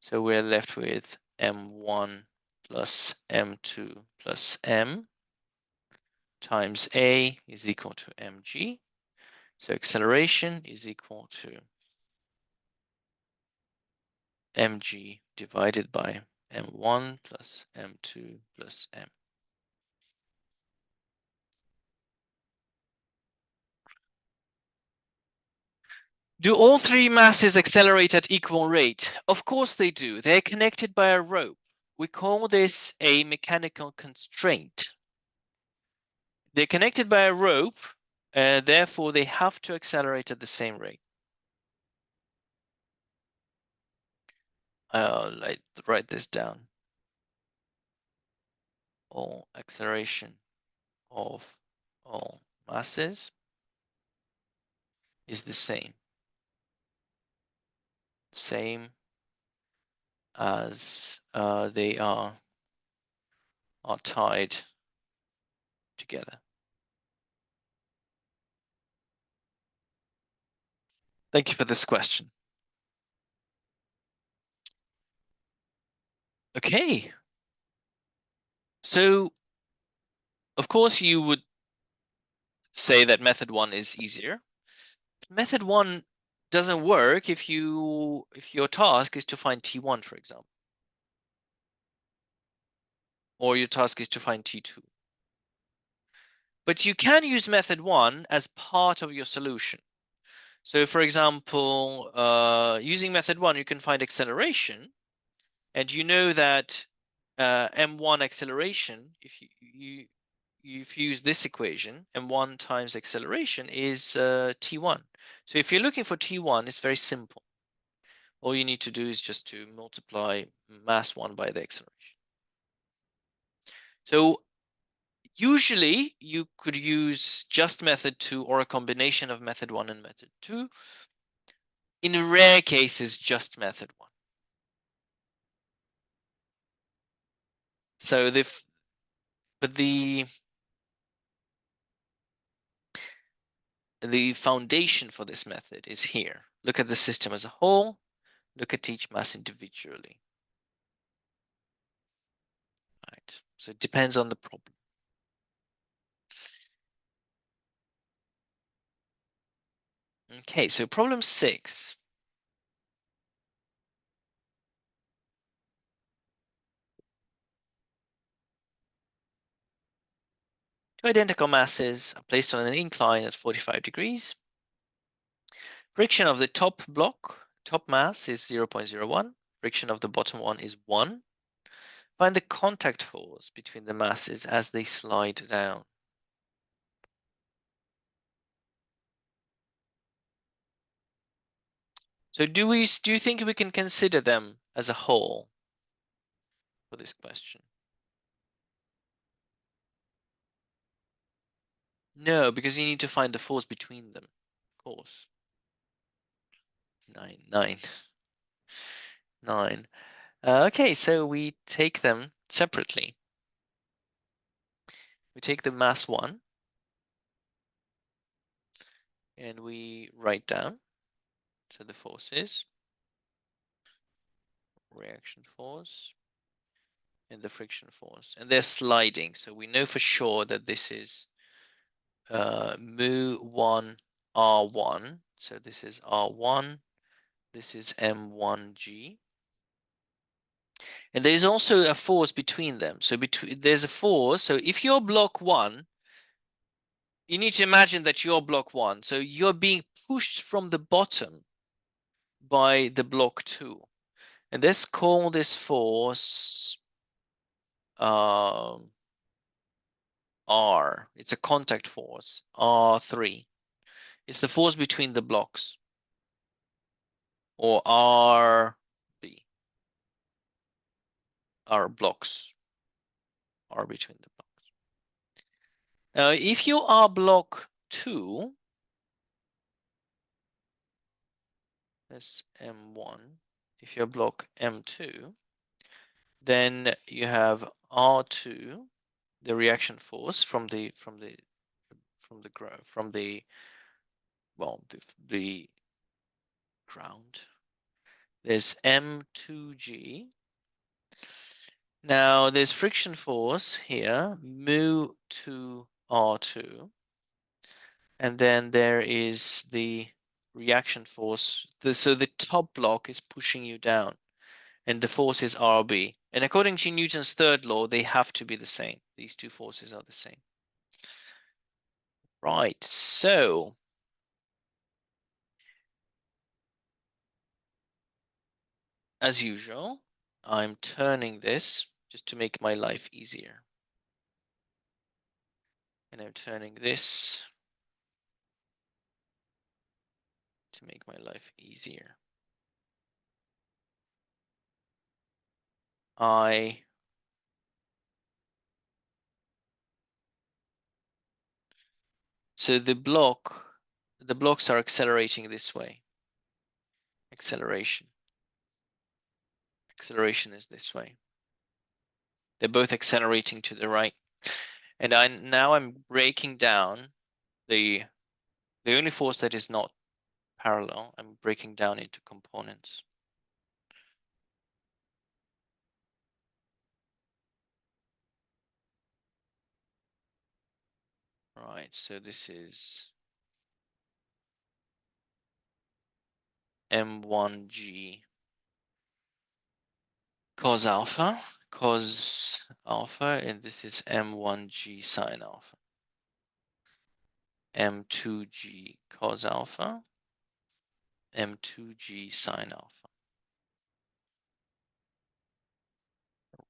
So we're left with m1 plus m2 plus m times a is equal to mg. So acceleration is equal to mg divided by m1 plus m2 plus m. Do all three masses accelerate at equal rate? Of course they do. They're connected by a rope. We call this a mechanical constraint. They're connected by a rope, therefore they have to accelerate at the same rate. I'll write this down. All acceleration of all masses is the same. Same as they are tied together. Thank you for this question. Okay. So, of course, you would say that method 1 is easier. Method 1 doesn't work if your task is to find T1, for example, or your task is to find T2. But you can use method 1 as part of your solution. So, for example, using method 1, you can find acceleration, and you know that m1 acceleration, if you use this equation, m1 times acceleration is T1. So if you're looking for T1, it's very simple. All you need to do is just to multiply mass 1 by the acceleration. So usually you could use just method 2 or a combination of method 1 and method 2. In rare cases, just method 1. So the foundation for this method is here. Look at the system as a whole. Look at each mass individually. Right. So it depends on the problem. Okay, so problem 6. Two identical masses are placed on an incline at 45 degrees. Friction of the top mass is 0.01. Friction of the bottom one is 1. Find the contact force between the masses as they slide down. So do you think we can consider them as a whole for this question? No, because you need to find the force between them, of course. 9. Okay, so we take them separately. We take the mass 1 and we write down, so the forces, reaction force, and the friction force. And they're sliding, so we know for sure that this is mu1 R1. So this is R1, this is M1G. And there's also a force between them. So there's a force. So if you're block 1, you need to imagine that you're block 1. So you're being pushed from the bottom by the block 2. And let's call this force R. It's a contact force, R3. It's the force between the blocks, or RB. R blocks, R between the blocks. Now, if you are block 2, that's M1. If you're block M2, then you have R2, the reaction force from the well, the ground. There's M2G. Now there's friction force here, mu2 R2. And then there is the reaction force. So the top block is pushing you down, and the force is RB. And according to Newton's third law, they have to be the same. These two forces are the same. Right, so as usual, I'm turning this just to make my life easier. And I'm turning this to make my life easier. So the blocks are accelerating this way. Acceleration is this way. They're both accelerating to the right. And now I'm breaking down the only force that is not parallel. I'm breaking down into components. Right, so this is M1G cos alpha, and this is M1G sine alpha. M2G cos alpha, M2G sine alpha.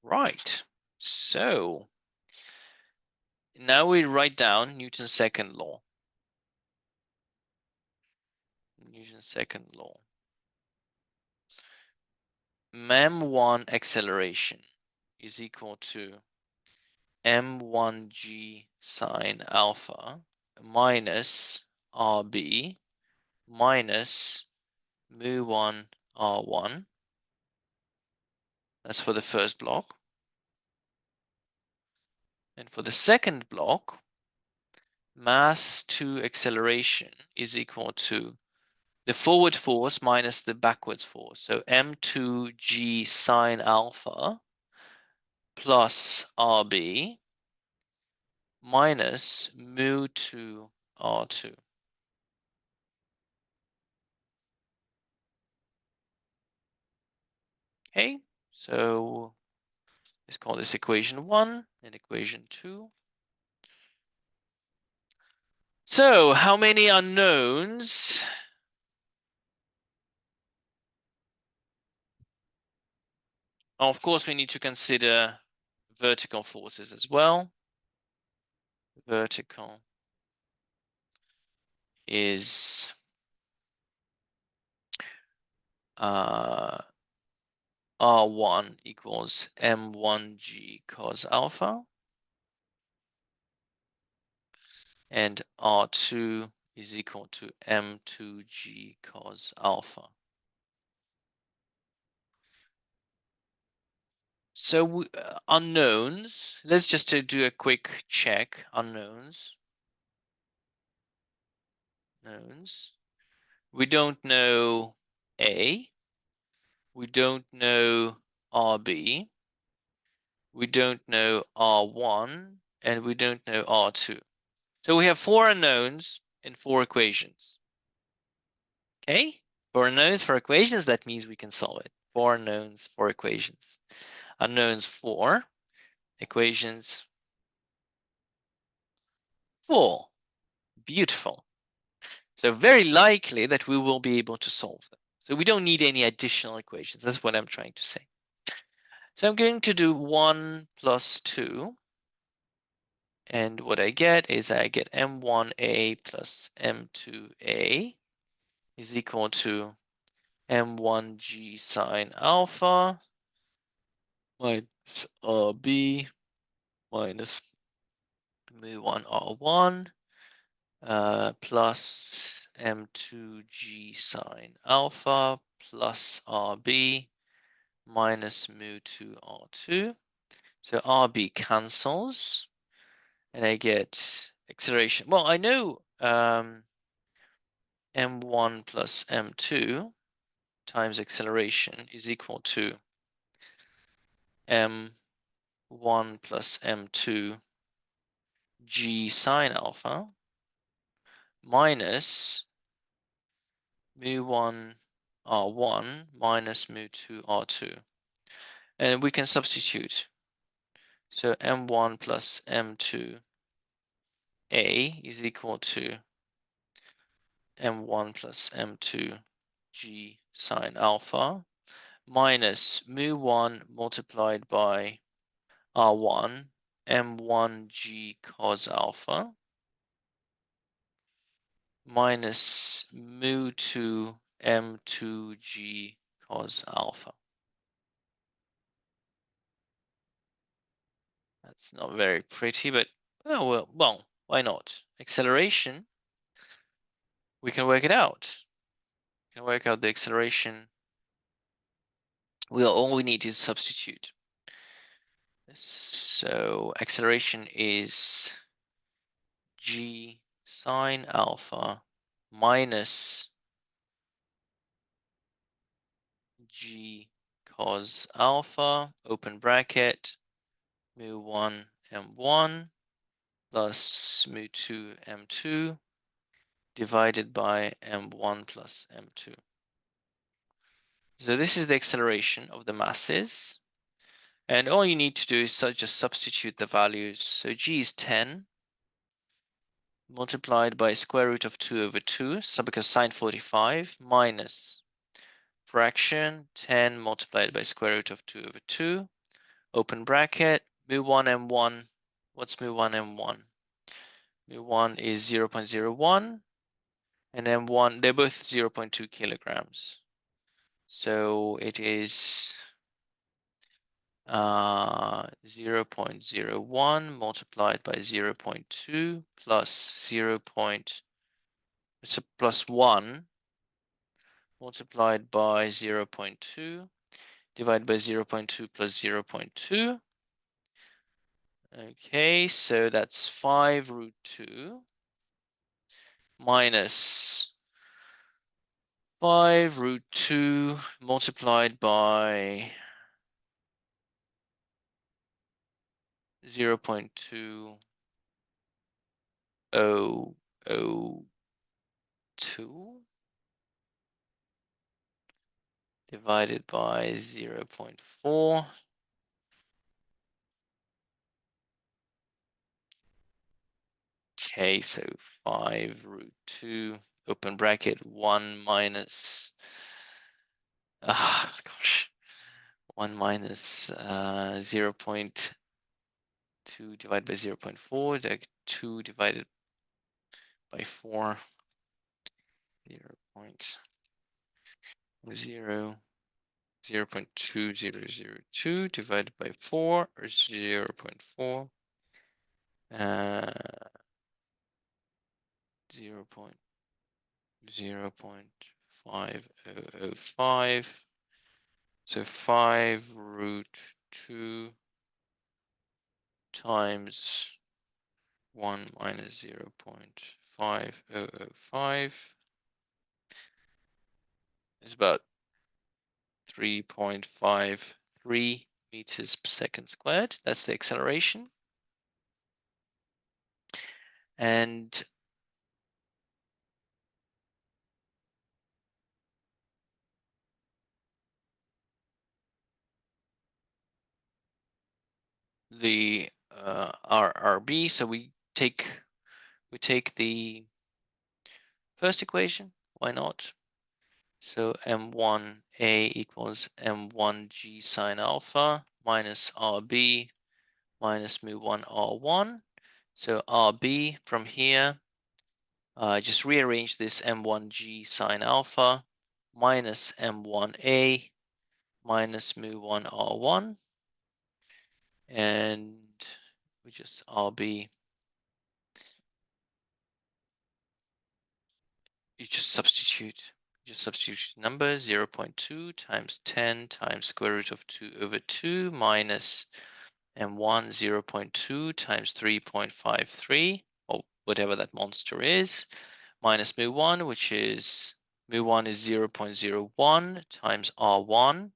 Right, so now we write down Newton's second law. Newton's second law. M1 acceleration is equal to M1G sine alpha minus RB minus mu1 R1. That's for the first block. And for the second block, mass to acceleration is equal to the forward force minus the backwards force. So M2G sine alpha plus RB minus mu2 R2. Okay, so let's call this equation 1 and equation 2. So how many unknowns? Of course, we need to consider vertical forces as well. Vertical is R1 equals M1G cos alpha, and R2 is equal to M2G cos alpha. So unknowns, let's just do a quick check. Unknowns. Knowns. We don't know A. We don't know RB. We don't know R1. And we don't know R2. So we have 4 unknowns and 4 equations. Okay? 4 unknowns, 4 equations, that means we can solve it. 4 unknowns, 4 equations. Unknowns 4, equations 4. Beautiful. So very likely that we will be able to solve them. So we don't need any additional equations. That's what I'm trying to say. So I'm going to do 1 plus 2. And what I get is I get m1a plus m2a is equal to m1g sine alpha minus rb minus mu1 r1 plus m2g sine alpha plus rb minus mu2 r2. So rb cancels, and I get acceleration. Well, I know m1 plus m2 times acceleration is equal to m1 plus m2 g sine alpha minus mu1 r1 minus mu2 r2. And we can substitute. So m1 plus m2 a is equal to m1 plus m2 g sine alpha minus mu1 multiplied by r1 m1g cos alpha minus mu2 m2g cos alpha. That's not very pretty, but oh well, why not? Acceleration, we can work it out. We can work out the acceleration. All we need is substitute. So acceleration is g sine alpha minus g cos alpha, open bracket, mu1 m1 plus mu2 m2 divided by m1 plus m2. So this is the acceleration of the masses. And all you need to do is just substitute the values. So g is 10 multiplied by square root of 2 over 2, so because sine 45 minus fraction 10 multiplied by square root of 2 over 2, open bracket, mu1 m1. What's mu1 m1? Mu1 is 0.01 and m1, they're both 0.2 kilograms. So it is 0.01 multiplied by 0.2 plus 0. It's a plus 1 multiplied by 0.2 divided by 0.2 plus 0.2. Okay, so that's 5 root 2 minus 5 root 2 multiplied by 0.2002 divided by 0.4. Okay, so 5 root 2, open bracket, 1 minus, gosh, 1 minus 0.2 divided by 0.4, like 2 divided by 4, 0.2002 divided by 4, or 0.4, 0.5005. So 5 root 2 times 1 minus 0.5005 is about 3.53 meters per second squared. That's the acceleration. And the RRB, so we take the first equation, why not? So M1A equals M1G sine alpha minus RB minus mu1 R1. So RB from here, just rearrange this M1G sine alpha minus M1A minus mu1 R1. And we just RB, you just substitute number 0.2 times 10 times square root of 2 over 2 minus M1 0.2 times 3.53, or whatever that monster is, minus mu1, which is mu1 is 0.01 times R1,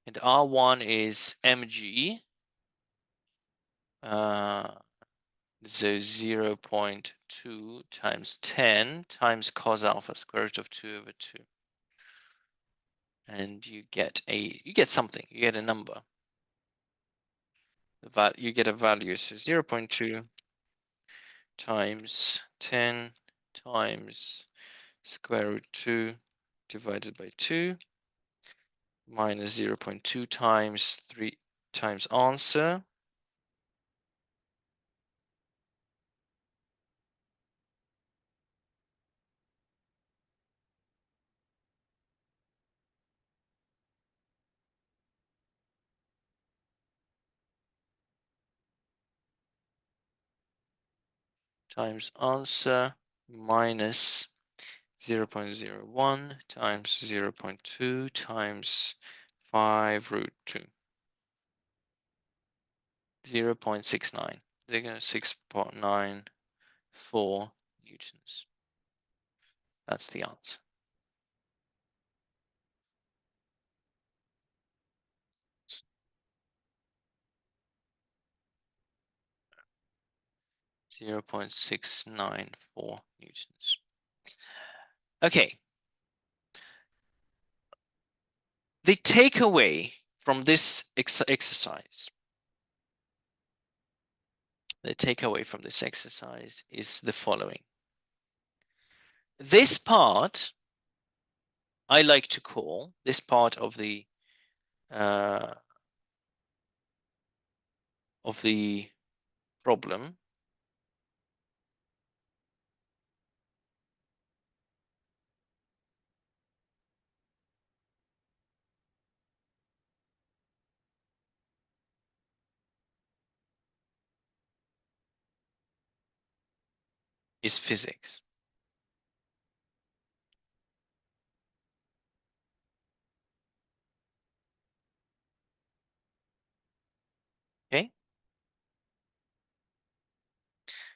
and R1 is mg, so 0.2 times 10 times cos alpha square root of 2 over 2. And you get something, you get a number. You get a value, so 0.2 times 10 times square root 2 divided by 2 minus 0.2 times 3 times answer times answer minus 0.01 times 0.2 times 5 root 2. 0.69. 6.94 newtons. That's the answer. Zero 0.694 newtons. Okay. The takeaway from this exercise, is the following. This part I like to call, this part of the problem is physics. Okay?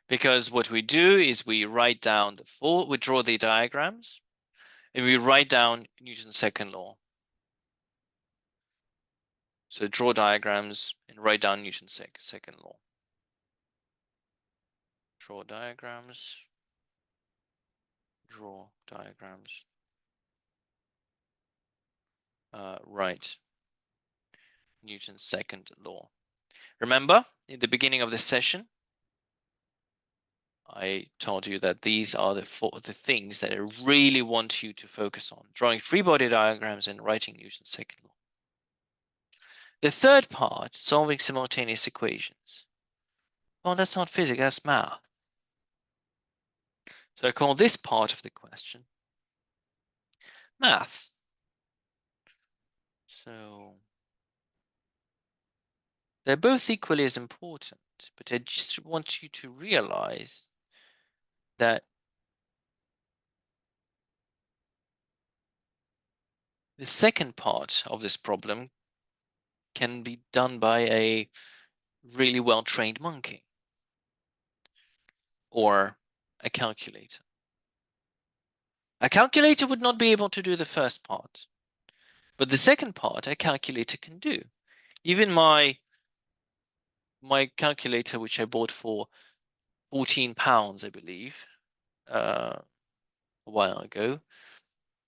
Because what we do is we write down we draw the diagrams, and we write down Newton's second law. So draw diagrams and write down Newton's second law. Draw diagrams. Draw diagrams. Write Newton's second law. Remember, in the beginning of the session, I told you that these are the things that I really want you to focus on: drawing free body diagrams and writing Newton's second law. The third part, solving simultaneous equations. Well, that's not physics, that's math. So I call this part of the question math. So they're both equally as important, but I just want you to realize that the second part of this problem can be done by a really well-trained monkey or a calculator. A calculator would not be able to do the first part, but the second part a calculator can do. Even my calculator, which I bought for £14, I believe, a while ago,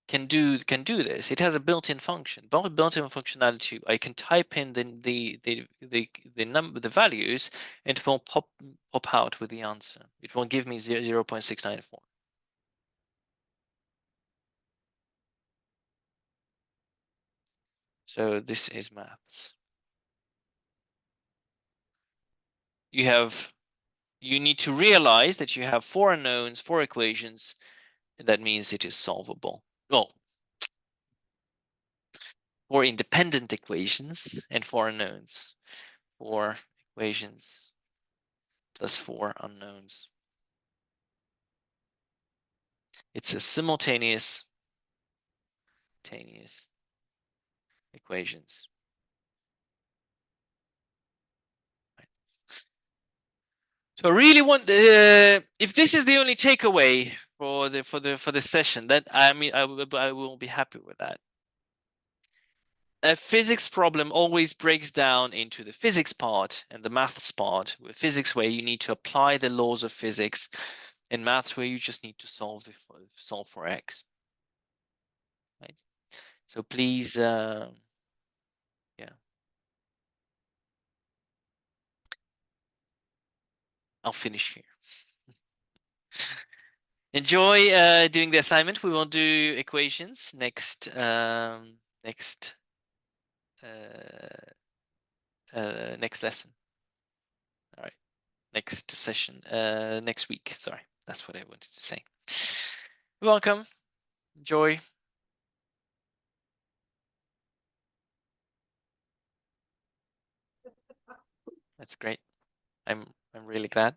can do this. It has a built-in function. Built-in functionality. I can type in the values, and it will pop out with the answer. It will give me 0.694. So this is maths. You need to realize that you have 4 unknowns, 4 equations, and that means it is solvable. Well, 4 independent equations and 4 unknowns. 4 equations plus 4 unknowns. It's a simultaneous equations. So I really want, if this is the only takeaway for the session, then I mean I will be happy with that. A physics problem always breaks down into the physics part and the maths part. With physics, where you need to apply the laws of physics, and maths, where you just need to solve for x. Right. So please, yeah. I'll finish here. Enjoy doing the assignment. We will do equations next next lesson. All right, next session, next week. Sorry, that's what I wanted to say. You're welcome. Enjoy. That's great. I'm really glad.